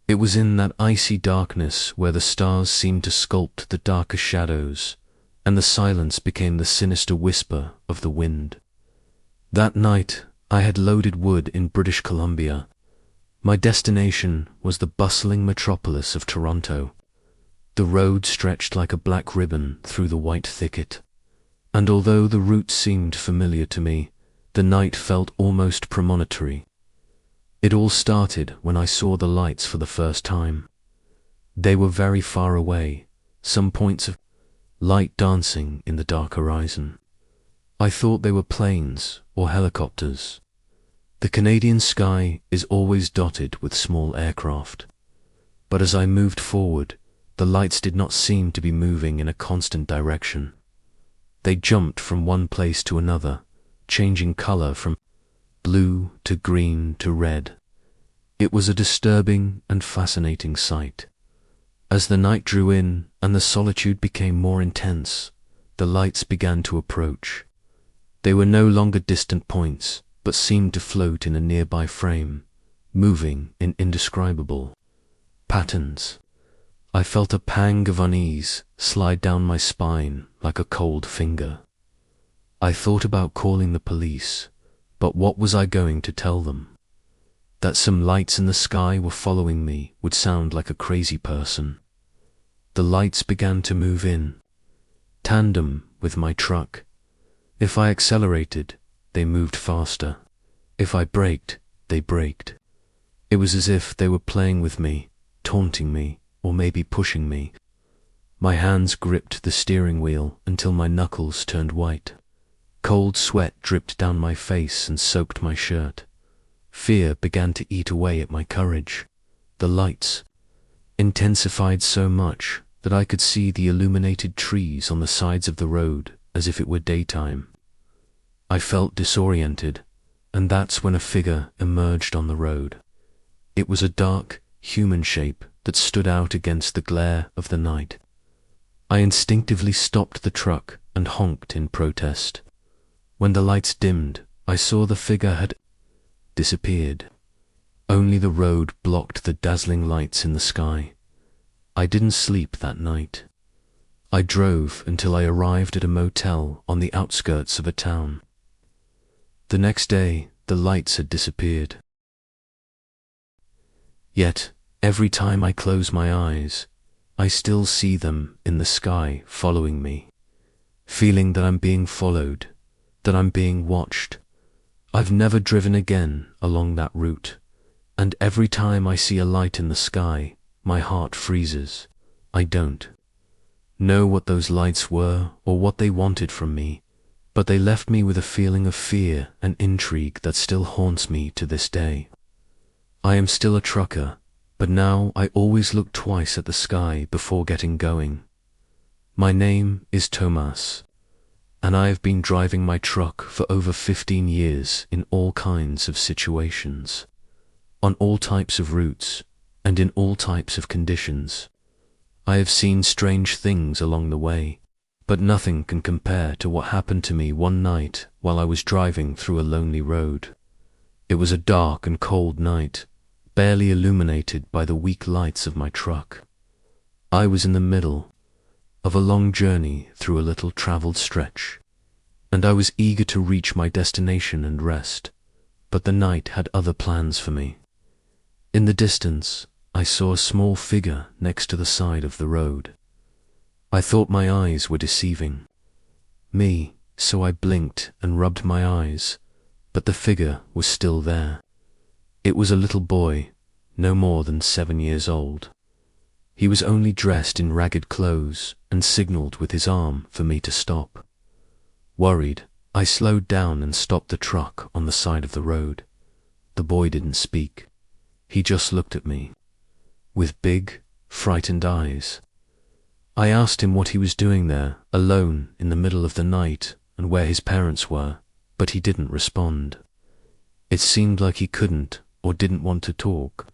It was in that icy darkness where the stars seemed to sculpt the darker shadows, and the silence became the sinister whisper of the wind. That night, I had loaded wood in British Columbia. My destination was the bustling metropolis of Toronto. The road stretched like a black ribbon through the white thicket, and although the route seemed familiar to me, the night felt almost premonitory. It all started when I saw the lights for the first time. They were very far away, some points of light dancing in the dark horizon. I thought they were planes or helicopters. The Canadian sky is always dotted with small aircraft. But as I moved forward, the lights did not seem to be moving in a constant direction. They jumped from one place to another, changing color from blue to green to red. It was a disturbing and fascinating sight. As the night drew in and the solitude became more intense, the lights began to approach. They were no longer distant points, but seemed to float in a nearby frame, moving in indescribable patterns. I felt a pang of unease slide down my spine like a cold finger. I thought about calling the police, but what was I going to tell them? That some lights in the sky were following me would sound like a crazy person. The lights began to move in, tandem with my truck. If I accelerated, they moved faster. If I braked, they braked. It was as if they were playing with me, taunting me, or maybe pushing me. My hands gripped the steering wheel until my knuckles turned white. Cold sweat dripped down my face and soaked my shirt. Fear began to eat away at my courage. The lights intensified so much that I could see the illuminated trees on the sides of the road as if it were daytime. I felt disoriented, and that's when a figure emerged on the road. It was a dark, human shape that stood out against the glare of the night. I instinctively stopped the truck and honked in protest. When the lights dimmed, I saw the figure had disappeared. Only the road blocked the dazzling lights in the sky. I didn't sleep that night. I drove until I arrived at a motel on the outskirts of a town. The next day, the lights had disappeared. Yet, every time I close my eyes, I still see them in the sky following me, feeling that I'm being followed, that I'm being watched. I've never driven again along that route, and every time I see a light in the sky, my heart freezes. I don't know what those lights were or what they wanted from me, but they left me with a feeling of fear and intrigue that still haunts me to this day. I am still a trucker, but now I always look twice at the sky before getting going. My name is Tomas, and I have been driving my truck for over 15 years in all kinds of situations, on all types of routes, and in all types of conditions. I have seen strange things along the way, but nothing can compare to what happened to me one night while I was driving through a lonely road. It was a dark and cold night, barely illuminated by the weak lights of my truck. I was in the middle of a long journey through a little traveled stretch, and I was eager to reach my destination and rest, but the night had other plans for me. In the distance, I saw a small figure next to the side of the road. I thought my eyes were deceiving me, so I blinked and rubbed my eyes, but the figure was still there. It was a little boy, no more than 7 years old. He was only dressed in ragged clothes and signaled with his arm for me to stop. Worried, I slowed down and stopped the truck on the side of the road. The boy didn't speak. He just looked at me with big, frightened eyes. I asked him what he was doing there, alone in the middle of the night, and where his parents were, but he didn't respond. It seemed like he couldn't or didn't want to talk.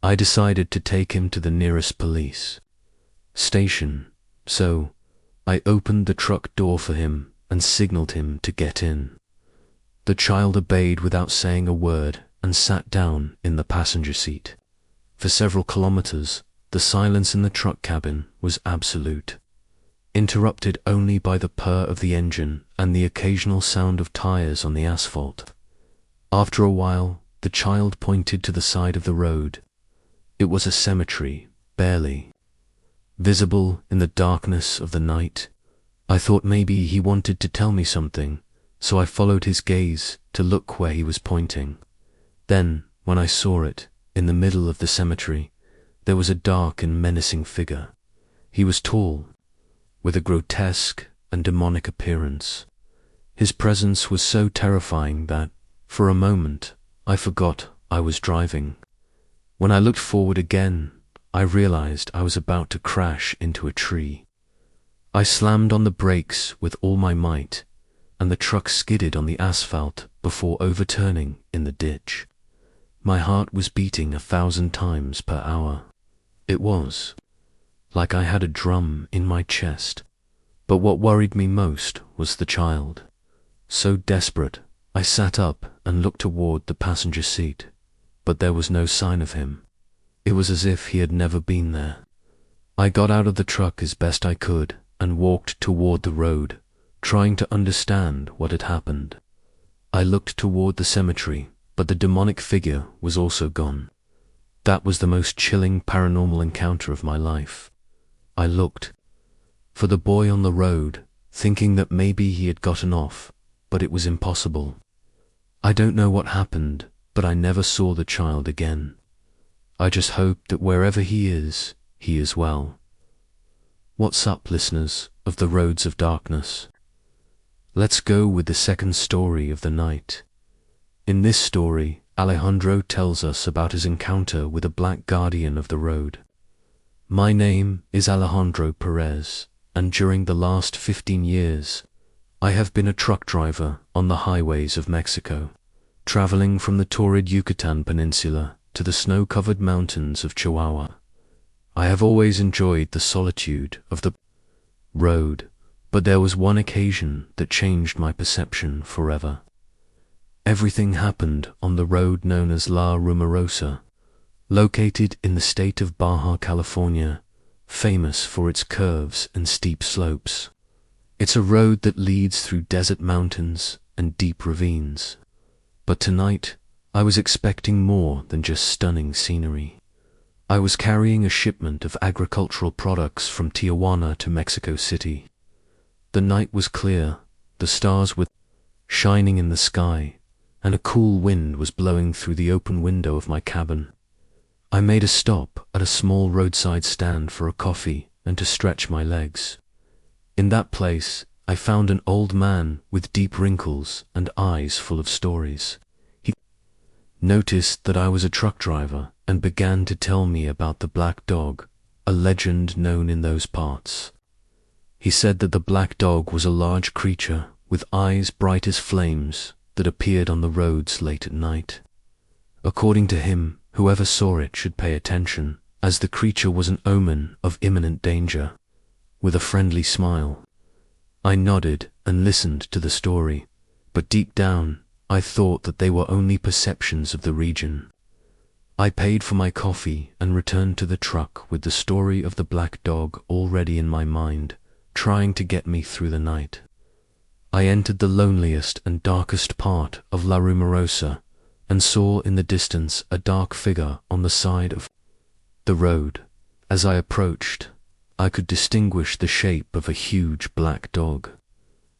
I decided to take him to the nearest police station, so I opened the truck door for him and signaled him to get in. The child obeyed without saying a word and sat down in the passenger seat. For several kilometers, the silence in the truck cabin was absolute, interrupted only by the purr of the engine and the occasional sound of tires on the asphalt. After a while, the child pointed to the side of the road. It was a cemetery, barely visible in the darkness of the night. I thought maybe he wanted to tell me something, so I followed his gaze to look where he was pointing. Then, when I saw it, in the middle of the cemetery, there was a dark and menacing figure. He was tall, with a grotesque and demonic appearance. His presence was so terrifying that, for a moment, I forgot I was driving. When I looked forward again, I realized I was about to crash into a tree. I slammed on the brakes with all my might, and the truck skidded on the asphalt before overturning in the ditch. My heart was beating 1,000 times per hour. It was like I had a drum in my chest. But what worried me most was the child. So desperate, I sat up and looked toward the passenger seat, but there was no sign of him. It was as if he had never been there. I got out of the truck as best I could and walked toward the road, trying to understand what had happened. I looked toward the cemetery, but the demonic figure was also gone. That was the most chilling paranormal encounter of my life. I looked for the boy on the road, thinking that maybe he had gotten off, but it was impossible. I don't know what happened, but I never saw the child again. I just hope that wherever he is well. What's up, listeners of the Roads of Darkness? Let's go with the second story of the night. In this story, Alejandro tells us about his encounter with a black guardian of the road. My name is Alejandro Perez, and during the last 15 years, I have been a truck driver on the highways of Mexico, traveling from the torrid Yucatan Peninsula to the snow-covered mountains of Chihuahua. I have always enjoyed the solitude of the road, but there was one occasion that changed my perception forever. Everything happened on the road known as La Rumorosa, located in the state of Baja California, famous for its curves and steep slopes. It's a road that leads through desert mountains and deep ravines. But tonight, I was expecting more than just stunning scenery. I was carrying a shipment of agricultural products from Tijuana to Mexico City. The night was clear, the stars were shining in the sky, and a cool wind was blowing through the open window of my cabin. I made a stop at a small roadside stand for a coffee and to stretch my legs. In that place, I found an old man with deep wrinkles and eyes full of stories. He noticed that I was a truck driver and began to tell me about the black dog, a legend known in those parts. He said that the black dog was a large creature with eyes bright as flames that appeared on the roads late at night. According to him, whoever saw it should pay attention, as the creature was an omen of imminent danger. With a friendly smile, I nodded and listened to the story, but deep down, I thought that they were only perceptions of the region. I paid for my coffee and returned to the truck with the story of the black dog already in my mind, trying to get me through the night. I entered the loneliest and darkest part of La Rumorosa and saw in the distance a dark figure on the side of the road. As I approached, I could distinguish the shape of a huge black dog.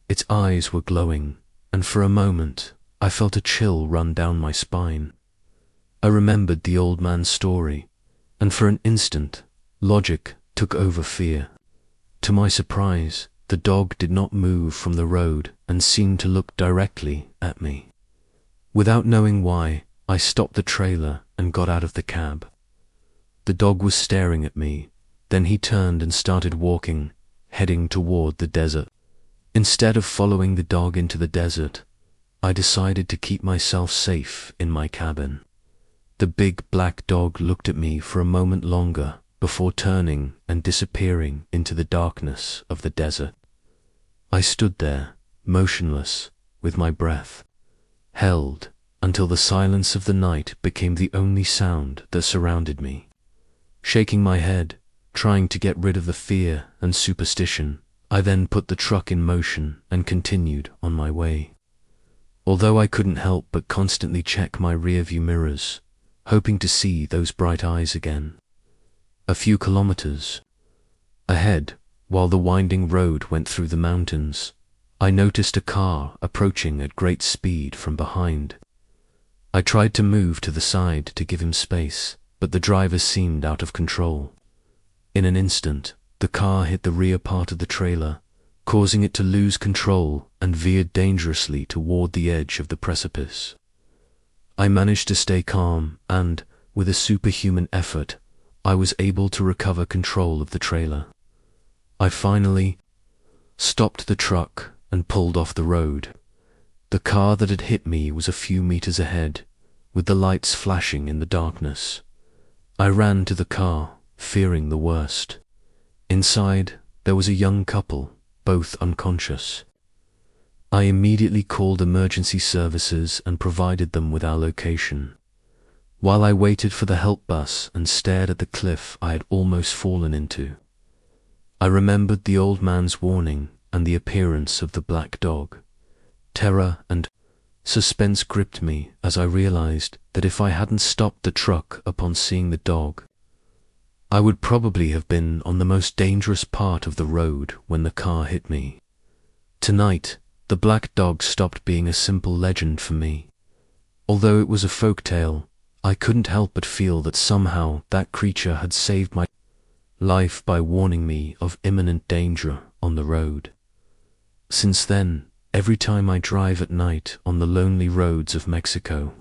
Its eyes were glowing, and for a moment I felt a chill run down my spine. I remembered the old man's story, and for an instant, logic took over fear. To my surprise, the dog did not move from the road and seemed to look directly at me. Without knowing why, I stopped the trailer and got out of the cab. The dog was staring at me, then he turned and started walking, heading toward the desert. Instead of following the dog into the desert, I decided to keep myself safe in my cabin. The big black dog looked at me for a moment longer before turning and disappearing into the darkness of the desert. I stood there, motionless, with my breath held until the silence of the night became the only sound that surrounded me. Shaking my head, trying to get rid of the fear and superstition, I then put the truck in motion and continued on my way. although I couldn't help but constantly check my rearview mirrors, hoping to see those bright eyes again. A few kilometers ahead, while the winding road went through the mountains, I noticed a car approaching at great speed from behind. I tried to move to the side to give him space, but the driver seemed out of control. In an instant, the car hit the rear part of the trailer, causing it to lose control and veered dangerously toward the edge of the precipice. I managed to stay calm and, with a superhuman effort, I was able to recover control of the trailer. I finally stopped the truck and pulled off the road. The car that had hit me was a few meters ahead, with the lights flashing in the darkness. I ran to the car, fearing the worst. Inside, there was a young couple, both unconscious. I immediately called emergency services and provided them with our location. While I waited for the help bus and stared at the cliff I had almost fallen into, I remembered the old man's warning and the appearance of the black dog. Terror and suspense gripped me as I realized that if I hadn't stopped the truck upon seeing the dog, I would probably have been on the most dangerous part of the road when the car hit me. Tonight, the black dog stopped being a simple legend for me. Although it was a folk tale, I couldn't help but feel that somehow that creature had saved my life by warning me of imminent danger on the road. Since then, every time I drive at night on the lonely roads of Mexico,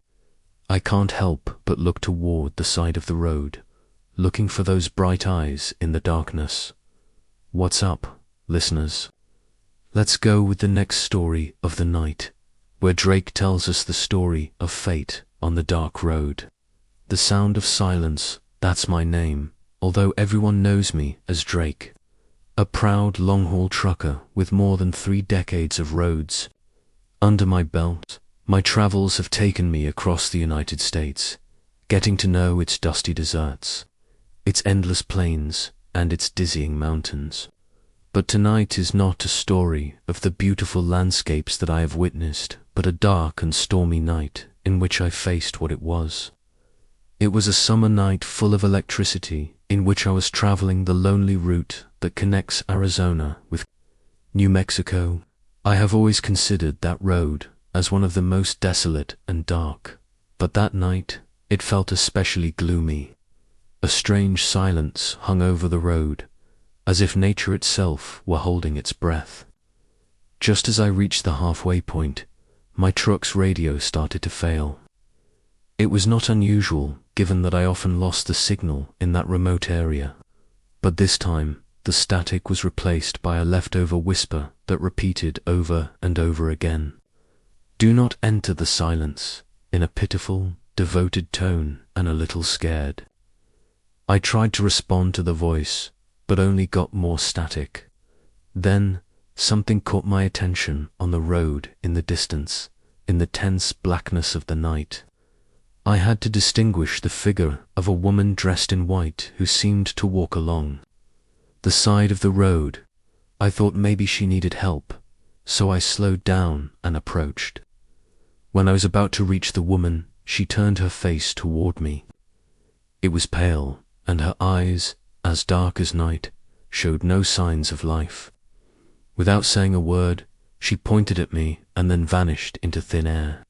I can't help but look toward the side of the road, looking for those bright eyes in the darkness. What's up, listeners? Let's go with the next story of the night, where Drake tells us the story of fate on the dark road. The Sound of Silence, that's my name, although everyone knows me as Drake. A proud long-haul trucker with more than 3 decades of roads under my belt, my travels have taken me across the United States, getting to know its dusty deserts, its endless plains, and its dizzying mountains. But tonight is not a story of the beautiful landscapes that I have witnessed, but a dark and stormy night in which I faced what it was. It was a summer night full of electricity in which I was traveling the lonely route that connects Arizona with New Mexico. I have always considered that road as one of the most desolate and dark, but that night it felt especially gloomy. A strange silence hung over the road, as if nature itself were holding its breath. Just as I reached the halfway point, my truck's radio started to fail. It was not unusual, given that I often lost the signal in that remote area, but this time the static was replaced by a leftover whisper that repeated over and over again. "Do not enter the silence," in a pitiful, devoted tone and a little scared. I tried to respond to the voice, but only got more static. Then, something caught my attention on the road in the distance, in the tense blackness of the night. I had to distinguish the figure of a woman dressed in white who seemed to walk along the side of the road. I thought maybe she needed help, so I slowed down and approached. When I was about to reach the woman, she turned her face toward me. It was pale, and her eyes, as dark as night, showed no signs of life. Without saying a word, she pointed at me and then vanished into thin air.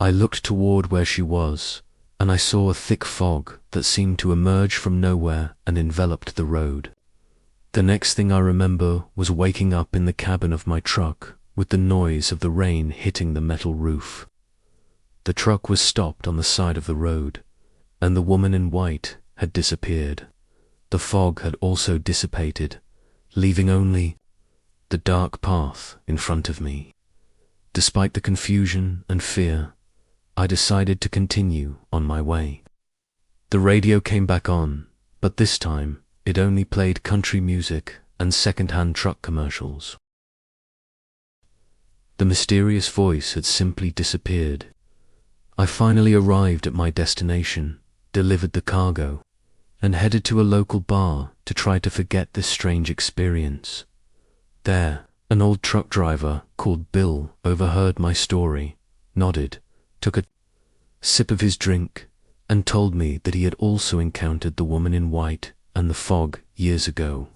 I looked toward where she was, and I saw a thick fog that seemed to emerge from nowhere and enveloped the road. The next thing I remember was waking up in the cabin of my truck with the noise of the rain hitting the metal roof. The truck was stopped on the side of the road, and the woman in white had disappeared. The fog had also dissipated, leaving only the dark path in front of me. Despite the confusion and fear, I decided to continue on my way. The radio came back on, but this time it only played country music and second-hand truck commercials. The mysterious voice had simply disappeared. I finally arrived at my destination, delivered the cargo, and headed to a local bar to try to forget this strange experience. There, an old truck driver called Bill overheard my story nodded, took a sip of his drink, and told me that he had also encountered the woman in white and the fog years ago.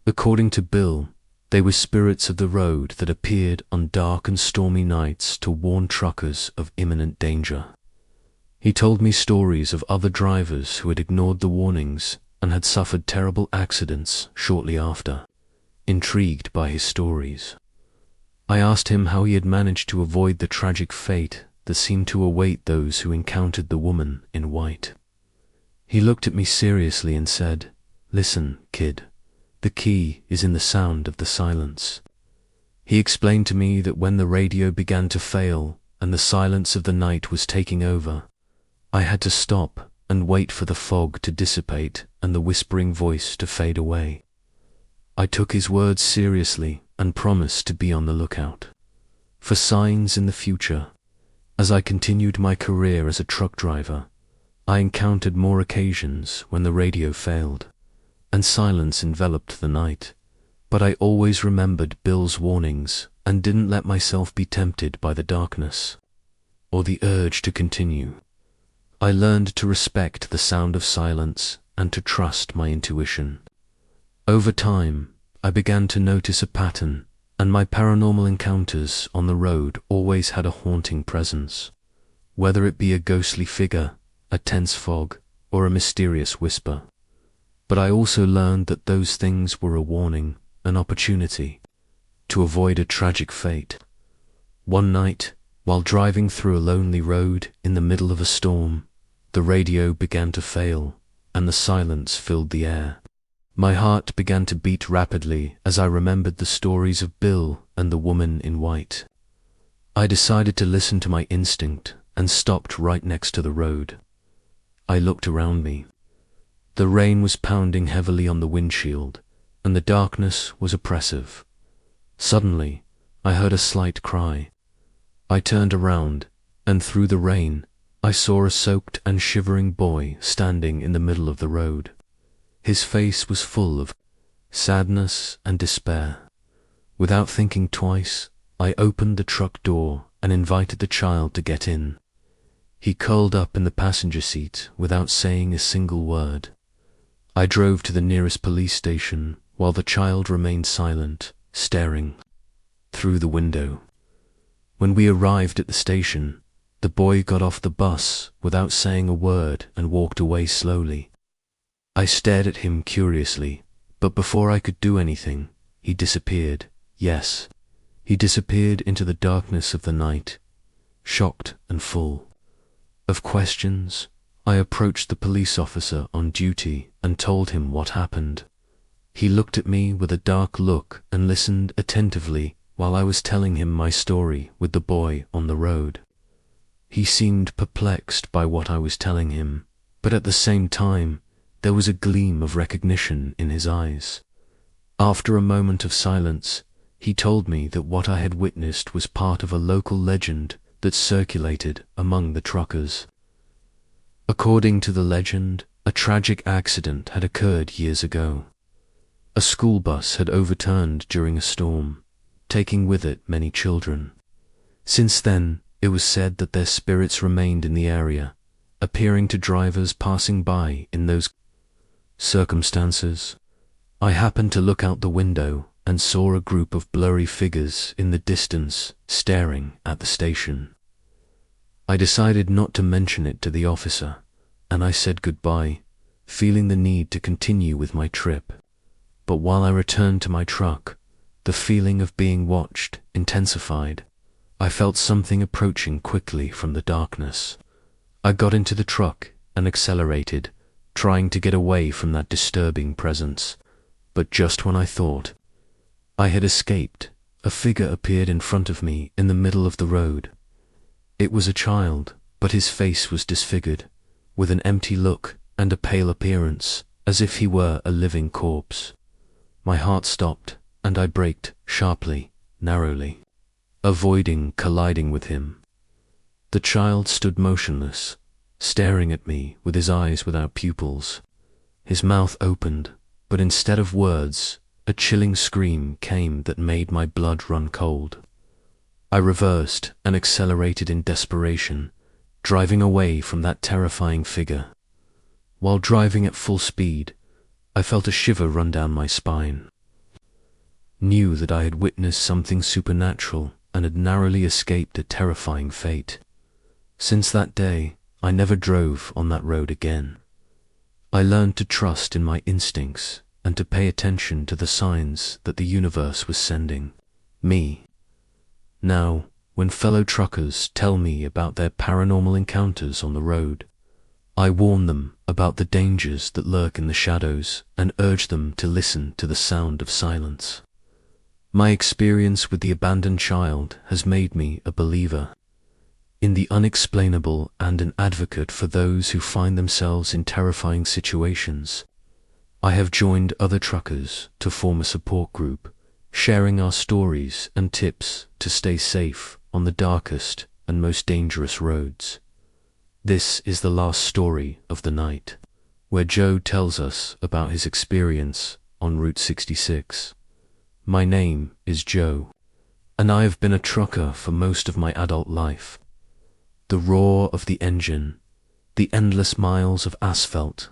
According to Bill, they were spirits of the road that appeared on dark and stormy nights to warn truckers of imminent danger. He told me stories of other drivers who had ignored the warnings and had suffered terrible accidents shortly after. Intrigued by his stories, I asked him how he had managed to avoid the tragic fate that seemed to await those who encountered the woman in white. He looked at me seriously and said, "Listen, kid, the key is in the sound of the silence." He explained to me that when the radio began to fail and the silence of the night was taking over, I had to stop and wait for the fog to dissipate and the whispering voice to fade away. I took his words seriously and promised to be on the lookout for signs in the future. As I continued my career as a truck driver, I encountered more occasions when the radio failed and silence enveloped the night, but I always remembered Bill's warnings and didn't let myself be tempted by the darkness or the urge to continue. I learned to respect the sound of silence and to trust my intuition. Over time, I began to notice a pattern, and my paranormal encounters on the road always had a haunting presence, whether it be a ghostly figure, a tense fog, or a mysterious whisper. But I also learned that those things were a warning, an opportunity to avoid a tragic fate. One night, while driving through a lonely road in the middle of a storm, the radio began to fail, and the silence filled the air. My heart began to beat rapidly as I remembered the stories of Bill and the woman in white. I decided to listen to my instinct and stopped right next to the road. I looked around me. The rain was pounding heavily on the windshield, and the darkness was oppressive. Suddenly, I heard a slight cry. I turned around, and through the rain, I saw a soaked and shivering boy standing in the middle of the road. His face was full of sadness and despair. Without thinking twice, I opened the truck door and invited the child to get in. He curled up in the passenger seat without saying a single word. I drove to the nearest police station while the child remained silent, staring through the window. When we arrived at the station, the boy got off the bus without saying a word and walked away slowly. I stared at him curiously, but before I could do anything, he disappeared. Yes, he disappeared into the darkness of the night, shocked and full of questions. I approached the police officer on duty and told him what happened. He looked at me with a dark look and listened attentively while I was telling him my story with the boy on the road. He seemed perplexed by what I was telling him, but at the same time, there was a gleam of recognition in his eyes. After a moment of silence, he told me that what I had witnessed was part of a local legend that circulated among the truckers. According to the legend, a tragic accident had occurred years ago. A school bus had overturned during a storm, taking with it many children. Since then, it was said that their spirits remained in the area, appearing to drivers passing by in those circumstances. I happened to look out the window and saw a group of blurry figures in the distance staring at the station. I decided not to mention it to the officer, and I said goodbye, feeling the need to continue with my trip. But while I returned to my truck, the feeling of being watched intensified. I felt something approaching quickly from the darkness. I got into the truck and accelerated, trying to get away from that disturbing presence. But just when I thought I had escaped, a figure appeared in front of me in the middle of the road. It was a child, but his face was disfigured, with an empty look and a pale appearance, as if he were a living corpse. My heart stopped, and I braked sharply, narrowly, avoiding colliding with him. The child stood motionless, staring at me with his eyes without pupils. His mouth opened, but instead of words, a chilling scream came that made my blood run cold. I reversed and accelerated in desperation, driving away from that terrifying figure. While driving at full speed, I felt a shiver run down my spine. Knew that I had witnessed something supernatural and had narrowly escaped a terrifying fate. Since that day, I never drove on that road again. I learned to trust in my instincts and to pay attention to the signs that the universe was sending me. Now, when fellow truckers tell me about their paranormal encounters on the road, I warn them about the dangers that lurk in the shadows and urge them to listen to the sound of silence. My experience with the abandoned child has made me a believer in the unexplainable and an advocate for those who find themselves in terrifying situations. I have joined other truckers to form a support group, sharing our stories and tips to stay safe on the darkest and most dangerous roads. This is the last story of the night, where Joe tells us about his experience on Route 66. My name is Joe, and I have been a trucker for most of my adult life. The roar of the engine, the endless miles of asphalt,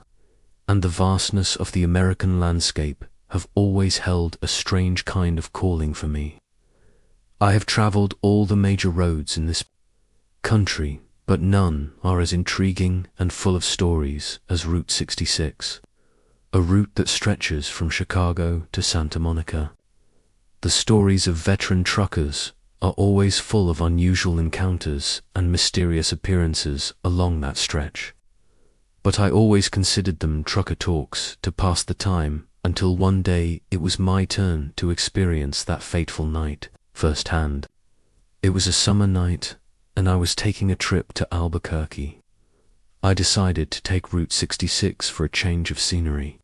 and the vastness of the American landscape have always held a strange kind of calling for me. I have traveled all the major roads in this country, but none are as intriguing and full of stories as Route 66, a route that stretches from Chicago to Santa Monica. The stories of veteran truckers are always full of unusual encounters and mysterious appearances along that stretch. But I always considered them trucker talks to pass the time until one day it was my turn to experience that fateful night firsthand. It was a summer night, and I was taking a trip to Albuquerque. I decided to take Route 66 for a change of scenery.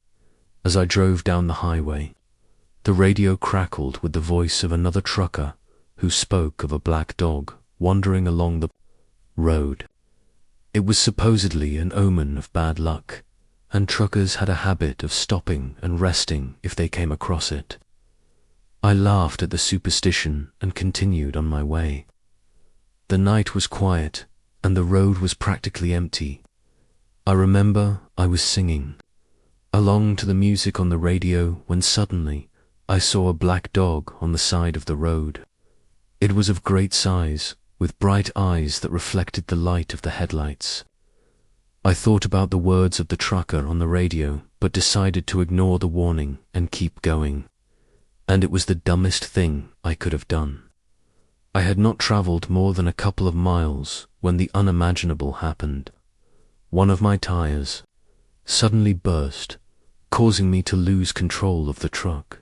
As I drove down the highway, the radio crackled with the voice of another trucker who spoke of a black dog wandering along the road. It was supposedly an omen of bad luck, and truckers had a habit of stopping and resting if they came across it. I laughed at the superstition and continued on my way. The night was quiet, and the road was practically empty. I remember I was singing along to the music on the radio when suddenly I saw a black dog on the side of the road. It was of great size, with bright eyes that reflected the light of the headlights. I thought about the words of the trucker on the radio, but decided to ignore the warning and keep going. And it was the dumbest thing I could have done. I had not traveled more than a couple of miles when the unimaginable happened. One of my tires suddenly burst, causing me to lose control of the truck.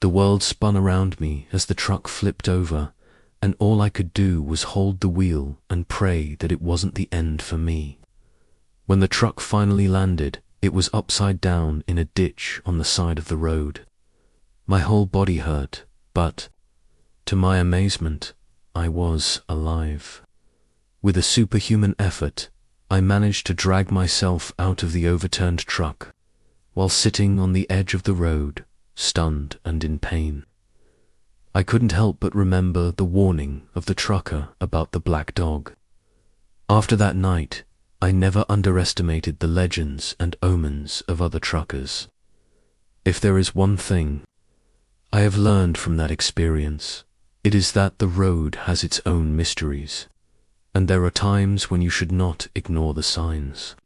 The world spun around me as the truck flipped over, and all I could do was hold the wheel and pray that it wasn't the end for me. When the truck finally landed, it was upside down in a ditch on the side of the road. My whole body hurt, but, to my amazement, I was alive. With a superhuman effort, I managed to drag myself out of the overturned truck, while sitting on the edge of the road, stunned and in pain. I couldn't help but remember the warning of the trucker about the black dog. After that night, I never underestimated the legends and omens of other truckers. If there is one thing I have learned from that experience, it is that the road has its own mysteries, and there are times when you should not ignore the signs.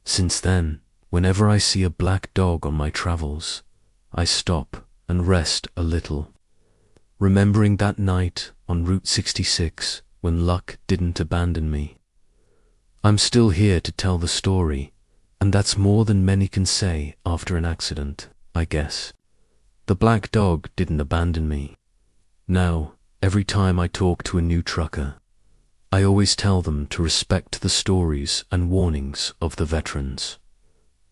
Since then, whenever I see a black dog on my travels, I stop and rest a little, remembering that night on Route 66 when luck didn't abandon me. I'm still here to tell the story, and that's more than many can say after an accident, I guess. The black dog didn't abandon me. Now, every time I talk to a new trucker, I always tell them to respect the stories and warnings of the veterans.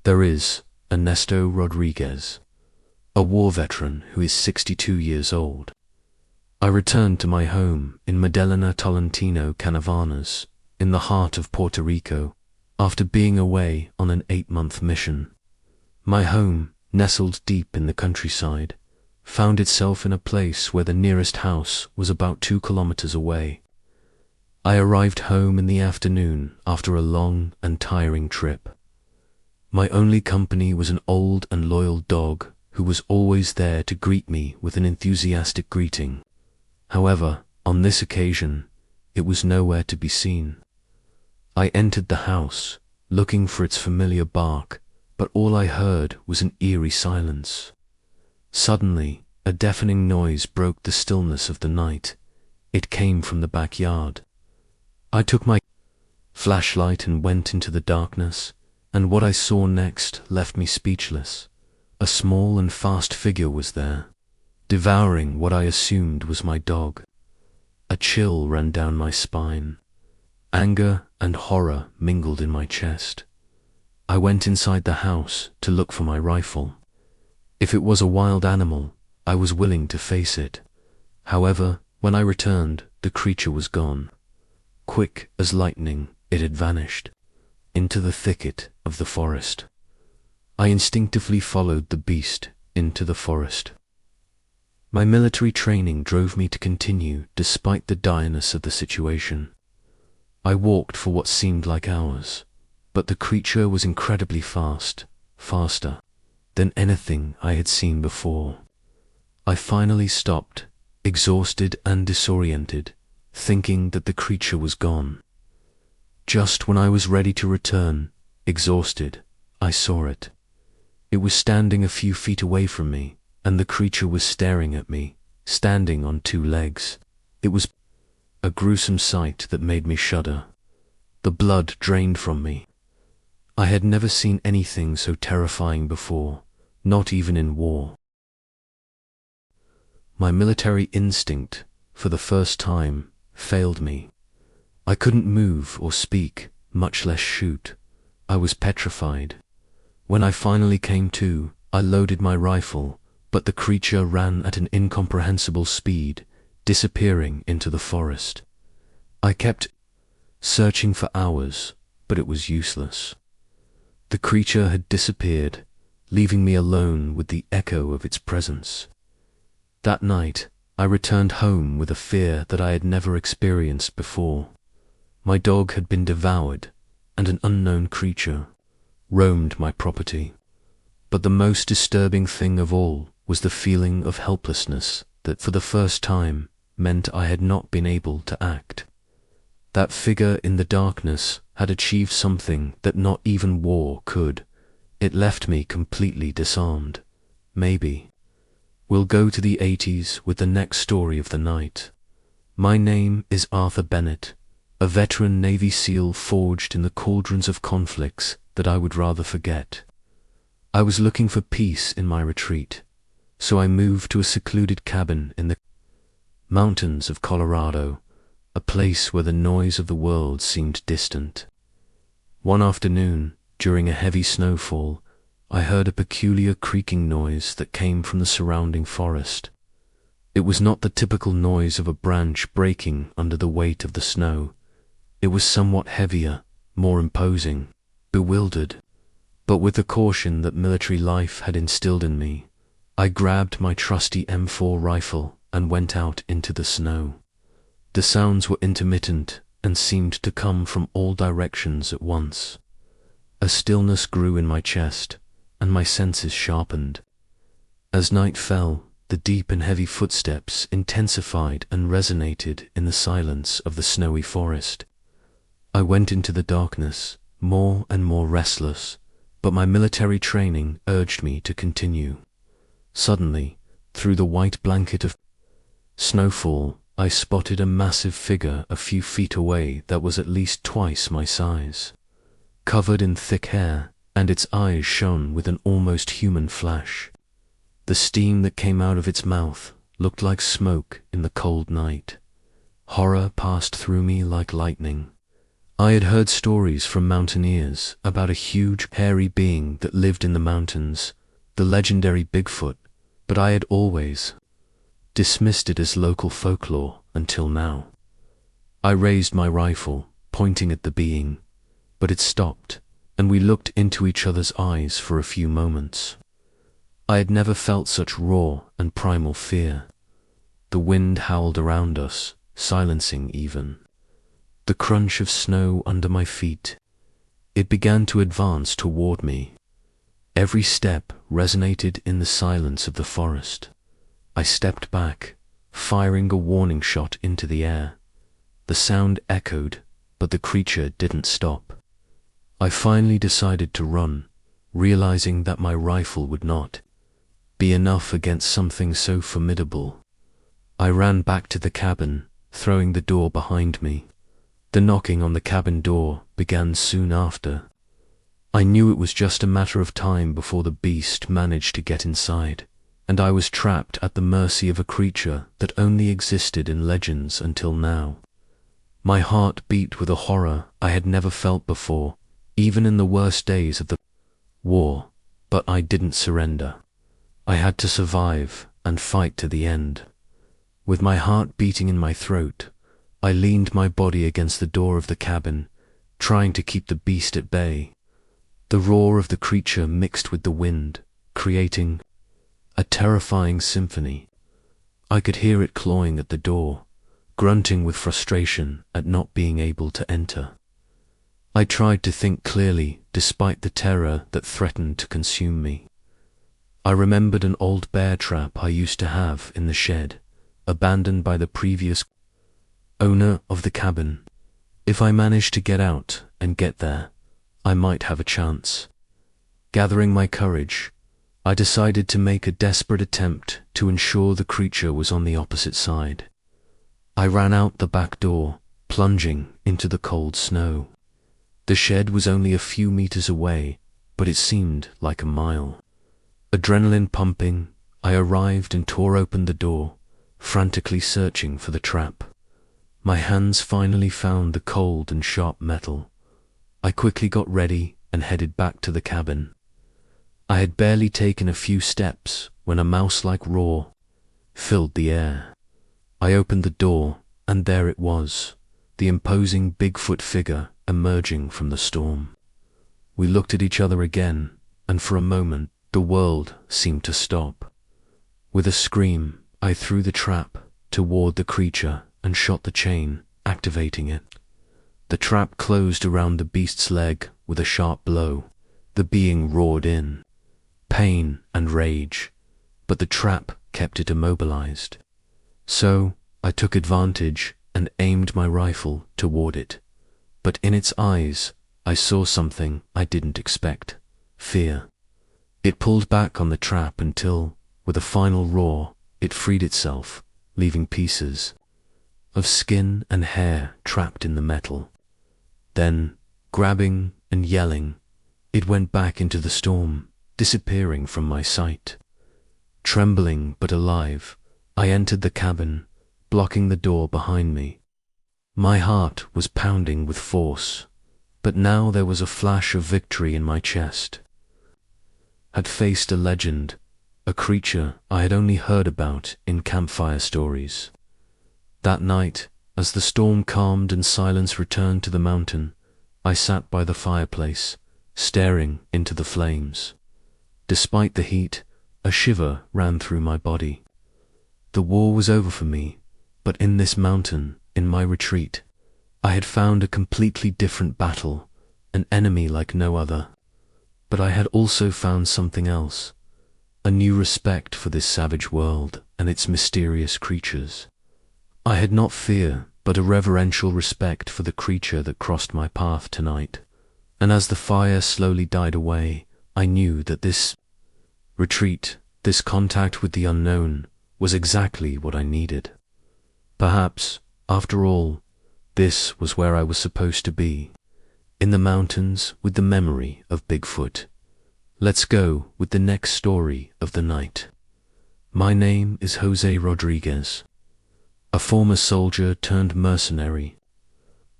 There is Ernesto Rodriguez, a war veteran who is 62 years old. I returned to my home in Medellin Tolentino Canavanas, in the heart of Puerto Rico, after being away on an 8-month mission. My home, nestled deep in the countryside, found itself in a place where the nearest house was about 2 kilometers away. I arrived home in the afternoon after a long and tiring trip. My only company was an old and loyal dog who was always there to greet me with an enthusiastic greeting. However, on this occasion, it was nowhere to be seen. I entered the house, looking for its familiar bark, but all I heard was an eerie silence. Suddenly, a deafening noise broke the stillness of the night. It came from the backyard. I took my flashlight and went into the darkness, and what I saw next left me speechless. A small and fast figure was there, devouring what I assumed was my dog. A chill ran down my spine. Anger and horror mingled in my chest. I went inside the house to look for my rifle. If it was a wild animal, I was willing to face it. However, when I returned, the creature was gone. Quick as lightning, it had vanished into the thicket of the forest. I instinctively followed the beast into the forest. My military training drove me to continue despite the direness of the situation. I walked for what seemed like hours, but the creature was incredibly fast, faster than anything I had seen before. I finally stopped, exhausted and disoriented, thinking that the creature was gone. Just when I was ready to return, exhausted, I saw it. It was standing a few feet away from me, and the creature was staring at me, standing on 2 legs. It was a gruesome sight that made me shudder. The blood drained from me. I had never seen anything so terrifying before, not even in war. My military instinct, for the first time, failed me. I couldn't move or speak, much less shoot. I was petrified. When I finally came to, I loaded my rifle, but the creature ran at an incomprehensible speed, disappearing into the forest. I kept searching for hours, but it was useless. The creature had disappeared, leaving me alone with the echo of its presence. That night, I returned home with a fear that I had never experienced before. My dog had been devoured, and an unknown creature roamed my property. But the most disturbing thing of all was the feeling of helplessness that for the first time meant I had not been able to act. That figure in the darkness had achieved something that not even war could. It left me completely disarmed. Maybe we'll go to the 80s with the next story of the night. My name is Arthur Bennett, a veteran Navy SEAL forged in the cauldrons of conflicts that I would rather forget. I was looking for peace in my retreat, so I moved to a secluded cabin in the mountains of Colorado, a place where the noise of the world seemed distant. One afternoon, during a heavy snowfall, I heard a peculiar creaking noise that came from the surrounding forest. It was not the typical noise of a branch breaking under the weight of the snow. It was somewhat heavier, more imposing. Bewildered, but with the caution that military life had instilled in me, I grabbed my trusty M4 rifle and went out into the snow. The sounds were intermittent and seemed to come from all directions at once. A stillness grew in my chest, and my senses sharpened. As night fell, the deep and heavy footsteps intensified and resonated in the silence of the snowy forest. I went into the darkness, more and more restless, but my military training urged me to continue. Suddenly, through the white blanket of snowfall, I spotted a massive figure a few feet away that was at least twice my size. Covered in thick hair, and its eyes shone with an almost human flash. The steam that came out of its mouth looked like smoke in the cold night. Horror passed through me like lightning. I had heard stories from mountaineers about a huge, hairy being that lived in the mountains, the legendary Bigfoot, but I had always dismissed it as local folklore until now. I raised my rifle, pointing at the being, but it stopped, and we looked into each other's eyes for a few moments. I had never felt such raw and primal fear. The wind howled around us, silencing even the crunch of snow under my feet. It began to advance toward me. Every step resonated in the silence of the forest. I stepped back, firing a warning shot into the air. The sound echoed, but the creature didn't stop. I finally decided to run, realizing that my rifle would not be enough against something so formidable. I ran back to the cabin, throwing the door behind me. The knocking on the cabin door began soon after. I knew it was just a matter of time before the beast managed to get inside, and I was trapped at the mercy of a creature that only existed in legends until now. My heart beat with a horror I had never felt before, even in the worst days of the war, but I didn't surrender. I had to survive and fight to the end. With my heart beating in my throat, I leaned my body against the door of the cabin, trying to keep the beast at bay. The roar of the creature mixed with the wind, creating a terrifying symphony. I could hear it clawing at the door, grunting with frustration at not being able to enter. I tried to think clearly despite the terror that threatened to consume me. I remembered an old bear trap I used to have in the shed, abandoned by the previous owner of the cabin. If I managed to get out and get there, I might have a chance. Gathering my courage, I decided to make a desperate attempt to ensure the creature was on the opposite side. I ran out the back door, plunging into the cold snow. The shed was only a few meters away, but it seemed like a mile. Adrenaline pumping, I arrived and tore open the door, frantically searching for the trap. My hands finally found the cold and sharp metal. I quickly got ready and headed back to the cabin. I had barely taken a few steps when a mouse-like roar filled the air. I opened the door, and there it was, the imposing Bigfoot figure emerging from the storm. We looked at each other again, and for a moment the world seemed to stop. With a scream, I threw the trap toward the creature and shot the chain, activating it. The trap closed around the beast's leg with a sharp blow. The being roared in pain and rage, but the trap kept it immobilized. So I took advantage and aimed my rifle toward it. But in its eyes, I saw something I didn't expect: fear. It pulled back on the trap until, with a final roar, it freed itself, leaving pieces of skin and hair trapped in the metal. Then, grabbing and yelling, it went back into the storm, disappearing from my sight. Trembling but alive, I entered the cabin, blocking the door behind me. My heart was pounding with force, but now there was a flash of victory in my chest. Had faced a legend, a creature I had only heard about in campfire stories. That night, as the storm calmed and silence returned to the mountain, I sat by the fireplace, staring into the flames. Despite the heat, a shiver ran through my body. The war was over for me, but in this mountain, in my retreat, I had found a completely different battle, an enemy like no other. But I had also found something else, a new respect for this savage world and its mysterious creatures. I had not fear, but a reverential respect for the creature that crossed my path tonight. And as the fire slowly died away, I knew that this retreat, this contact with the unknown, was exactly what I needed. Perhaps, after all, this was where I was supposed to be, in the mountains with the memory of Bigfoot. Let's go with the next story of the night. My name is Jose Rodriguez, a former soldier turned mercenary.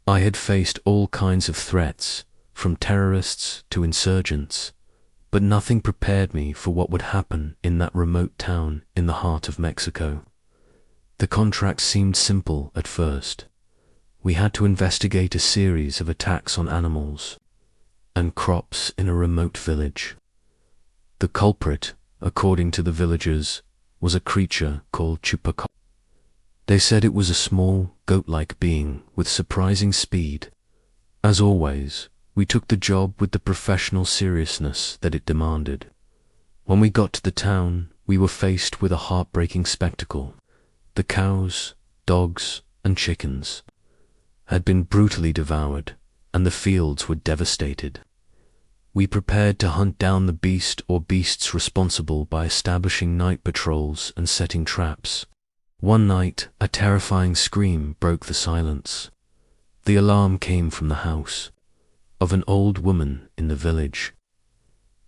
I had faced all kinds of threats, from terrorists to insurgents, but nothing prepared me for what would happen in that remote town in the heart of Mexico. The contract seemed simple at first. We had to investigate a series of attacks on animals and crops in a remote village. The culprit, according to the villagers, was a creature called Chupacabras. They said it was a small, goat-like being with surprising speed. As always, we took the job with the professional seriousness that it demanded. When we got to the town, we were faced with a heartbreaking spectacle. The cows, dogs, and chickens had been brutally devoured, and the fields were devastated. We prepared to hunt down the beast or beasts responsible by establishing night patrols and setting traps. One night, a terrifying scream broke the silence. The alarm came from the house of an old woman in the village.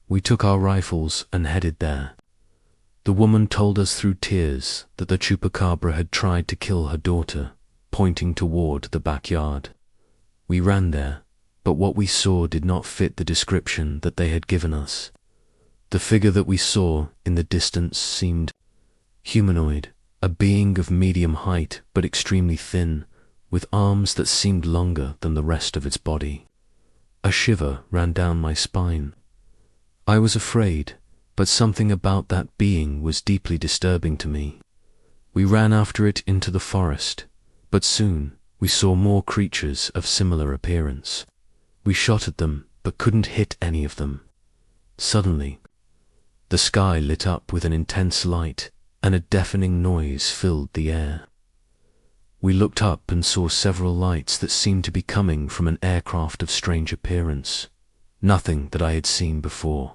We took our rifles and headed there. The woman told us through tears that the Chupacabra had tried to kill her daughter, pointing toward the backyard. We ran there, but what we saw did not fit the description that they had given us. The figure that we saw in the distance seemed humanoid, a being of medium height but extremely thin, with arms that seemed longer than the rest of its body. A shiver ran down my spine. I was afraid, but something about that being was deeply disturbing to me. We ran after it into the forest, but soon we saw more creatures of similar appearance. We shot at them, but couldn't hit any of them. Suddenly, the sky lit up with an intense light, and a deafening noise filled the air. We looked up and saw several lights that seemed to be coming from an aircraft of strange appearance, nothing that I had seen before.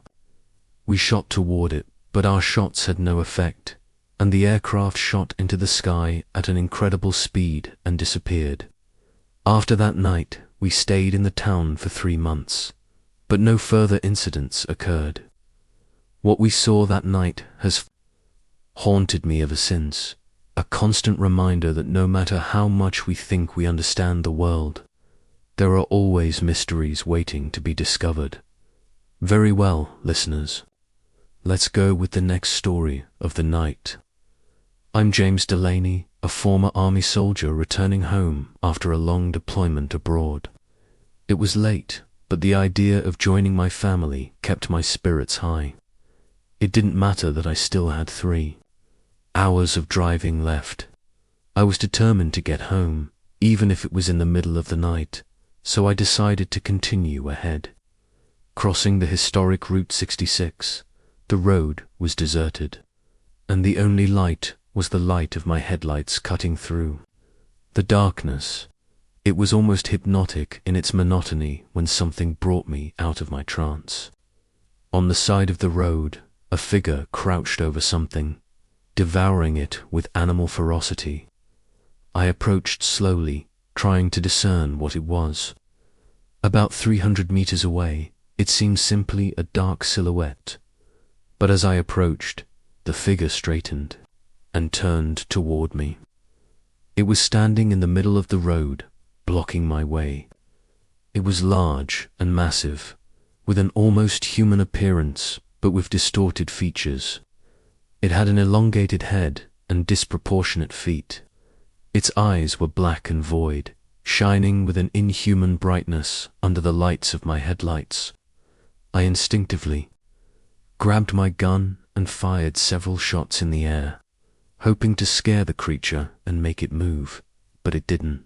We shot toward it, but our shots had no effect, and the aircraft shot into the sky at an incredible speed and disappeared. After that night, we stayed in the town for 3 months, but no further incidents occurred. What we saw that night has haunted me ever since, a constant reminder that no matter how much we think we understand the world, there are always mysteries waiting to be discovered. Very well, listeners. Let's go with the next story of the night. I'm James Delaney, a former army soldier returning home after a long deployment abroad. It was late, but the idea of joining my family kept my spirits high. It didn't matter that I still had 3 hours of driving left. I was determined to get home, even if it was in the middle of the night, so I decided to continue ahead. Crossing the historic Route 66, the road was deserted, and the only light was the light of my headlights cutting through the darkness. It was almost hypnotic in its monotony when something brought me out of my trance. On the side of the road, a figure crouched over something, devouring it with animal ferocity. I approached slowly, trying to discern what it was. About 300 meters away, it seemed simply a dark silhouette, but as I approached, the figure straightened and turned toward me. It was standing in the middle of the road, blocking my way. It was large and massive, with an almost human appearance, but with distorted features. It had an elongated head and disproportionate feet. Its eyes were black and void, shining with an inhuman brightness under the lights of my headlights. I instinctively grabbed my gun and fired several shots in the air, hoping to scare the creature and make it move, but it didn't.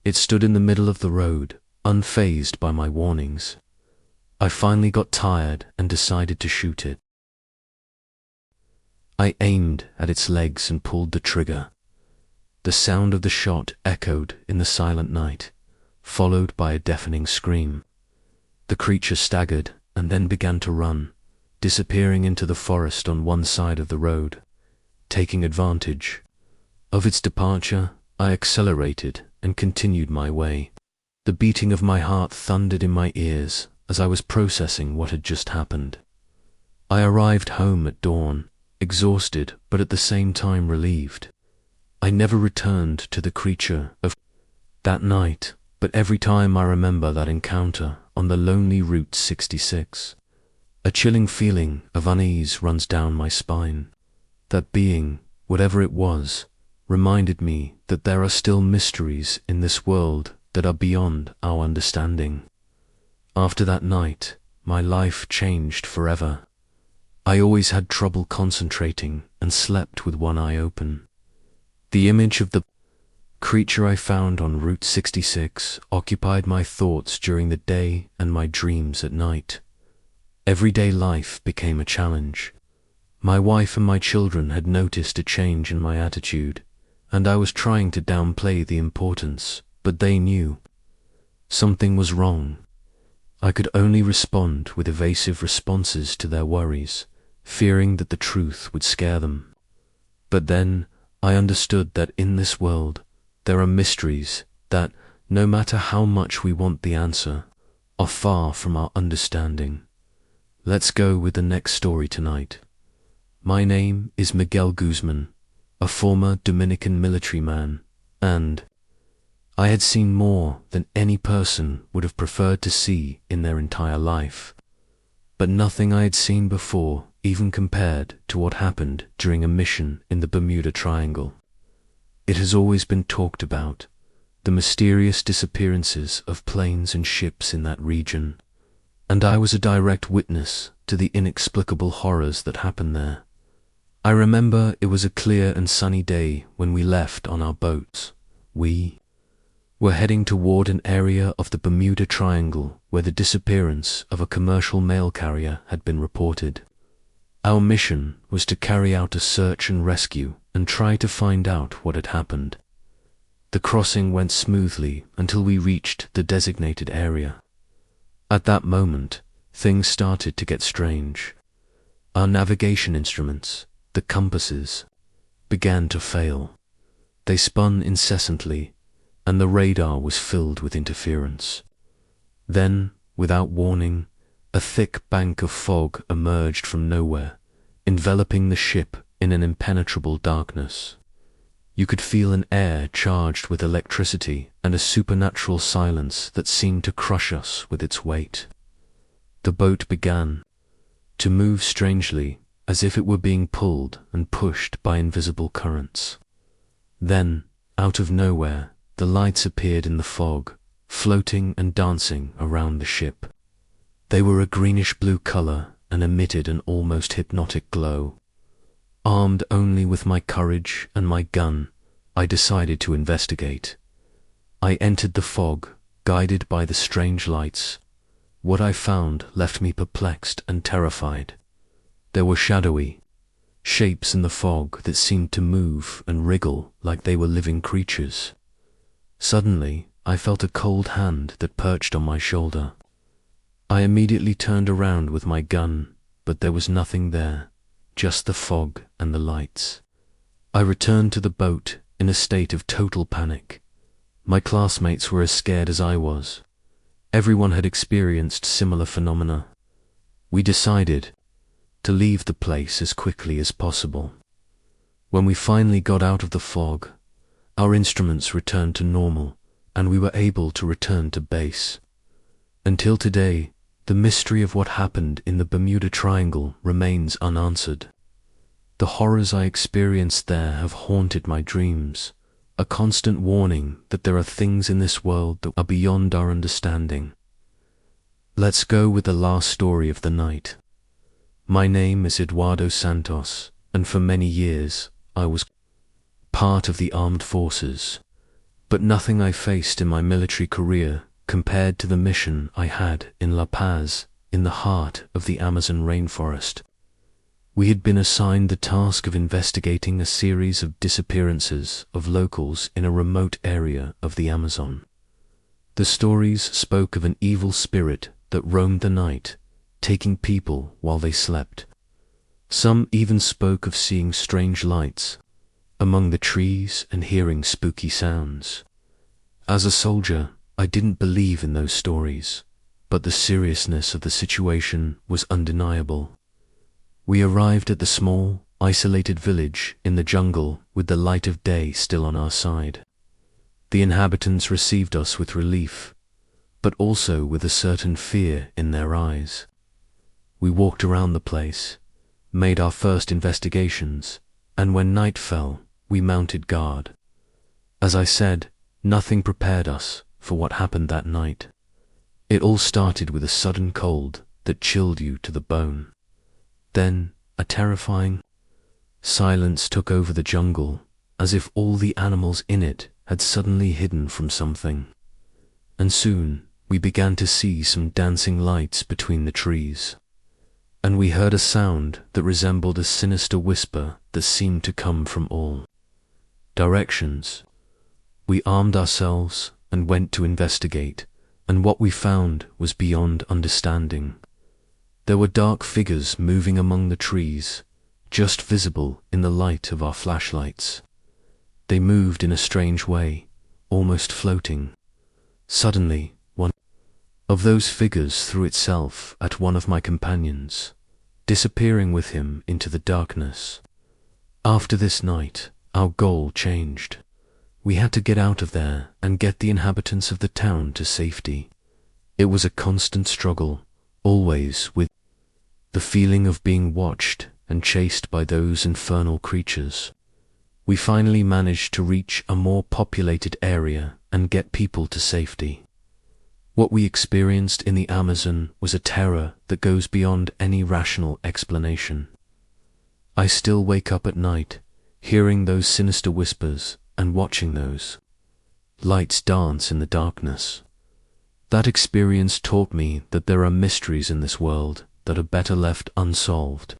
It stood in the middle of the road, unfazed by my warnings. I finally got tired and decided to shoot it. I aimed at its legs and pulled the trigger. The sound of the shot echoed in the silent night, followed by a deafening scream. The creature staggered and then began to run, disappearing into the forest on one side of the road. Taking advantage of its departure, I accelerated and continued my way. The beating of my heart thundered in my ears as I was processing what had just happened. I arrived home at dawn, exhausted but at the same time relieved. I never returned to the creature of that night, but every time I remember that encounter on the lonely Route 66, a chilling feeling of unease runs down my spine. That being, whatever it was, reminded me that there are still mysteries in this world that are beyond our understanding. After that night, my life changed forever. I always had trouble concentrating and slept with one eye open. The image of the creature I found on Route 66 occupied my thoughts during the day and my dreams at night. Everyday life became a challenge. My wife and my children had noticed a change in my attitude, and I was trying to downplay the importance, but they knew something was wrong. I could only respond with evasive responses to their worries, fearing that the truth would scare them. But then I understood that in this world there are mysteries that, no matter how much we want the answer, are far from our understanding. Let's go with the next story tonight. My name is Miguel Guzman, a former Dominican military man, and I had seen more than any person would have preferred to see in their entire life. But nothing I had seen before even compared to what happened during a mission in the Bermuda Triangle. It has always been talked about, the mysterious disappearances of planes and ships in that region, and I was a direct witness to the inexplicable horrors that happened there. I remember it was a clear and sunny day when we left on our boats. We were heading toward an area of the Bermuda Triangle where the disappearance of a commercial mail carrier had been reported. Our mission was to carry out a search and rescue and try to find out what had happened. The crossing went smoothly until we reached the designated area. At that moment, things started to get strange. Our navigation instruments, the compasses, began to fail. They spun incessantly, and the radar was filled with interference. Then, without warning, a thick bank of fog emerged from nowhere, enveloping the ship in an impenetrable darkness. You could feel an air charged with electricity and a supernatural silence that seemed to crush us with its weight. The boat began to move strangely, as if it were being pulled and pushed by invisible currents. Then, out of nowhere, the lights appeared in the fog, floating and dancing around the ship. They were a greenish-blue color and emitted an almost hypnotic glow. Armed only with my courage and my gun, I decided to investigate. I entered the fog, guided by the strange lights. What I found left me perplexed and terrified. There were shadowy shapes in the fog that seemed to move and wriggle like they were living creatures. Suddenly, I felt a cold hand that perched on my shoulder. I immediately turned around with my gun, but there was nothing there, just the fog and the lights. I returned to the boat in a state of total panic. My classmates were as scared as I was. Everyone had experienced similar phenomena. We decided to leave the place as quickly as possible. When we finally got out of the fog, our instruments returned to normal, and we were able to return to base. Until today, the mystery of what happened in the Bermuda Triangle remains unanswered. The horrors I experienced there have haunted my dreams, a constant warning that there are things in this world that are beyond our understanding. Let's go with the last story of the night. My name is Eduardo Santos, and for many years I was part of the armed forces, but nothing I faced in my military career compared to the mission I had in La Paz, in the heart of the Amazon rainforest. We had been assigned the task of investigating a series of disappearances of locals in a remote area of the Amazon. The stories spoke of an evil spirit that roamed the night, taking people while they slept. Some even spoke of seeing strange lights among the trees and hearing spooky sounds. As a soldier, I didn't believe in those stories, but the seriousness of the situation was undeniable. We arrived at the small, isolated village in the jungle with the light of day still on our side. The inhabitants received us with relief, but also with a certain fear in their eyes. We walked around the place, made our first investigations, and when night fell, we mounted guard. As I said, nothing prepared us for what happened that night. It all started with a sudden cold that chilled you to the bone. Then, a terrifying silence took over the jungle, as if all the animals in it had suddenly hidden from something. And soon, we began to see some dancing lights between the trees. And we heard a sound that resembled a sinister whisper that seemed to come from all directions. We armed ourselves and went to investigate, and what we found was beyond understanding. There were dark figures moving among the trees, just visible in the light of our flashlights. They moved in a strange way, almost floating. Suddenly, one of those figures threw itself at one of my companions, disappearing with him into the darkness. After this night, our goal changed. We had to get out of there and get the inhabitants of the town to safety. It was a constant struggle, always with the feeling of being watched and chased by those infernal creatures. We finally managed to reach a more populated area and get people to safety. What we experienced in the Amazon was a terror that goes beyond any rational explanation. I still wake up at night, hearing those sinister whispers and watching those lights dance in the darkness. That experience taught me that there are mysteries in this world that are better left unsolved.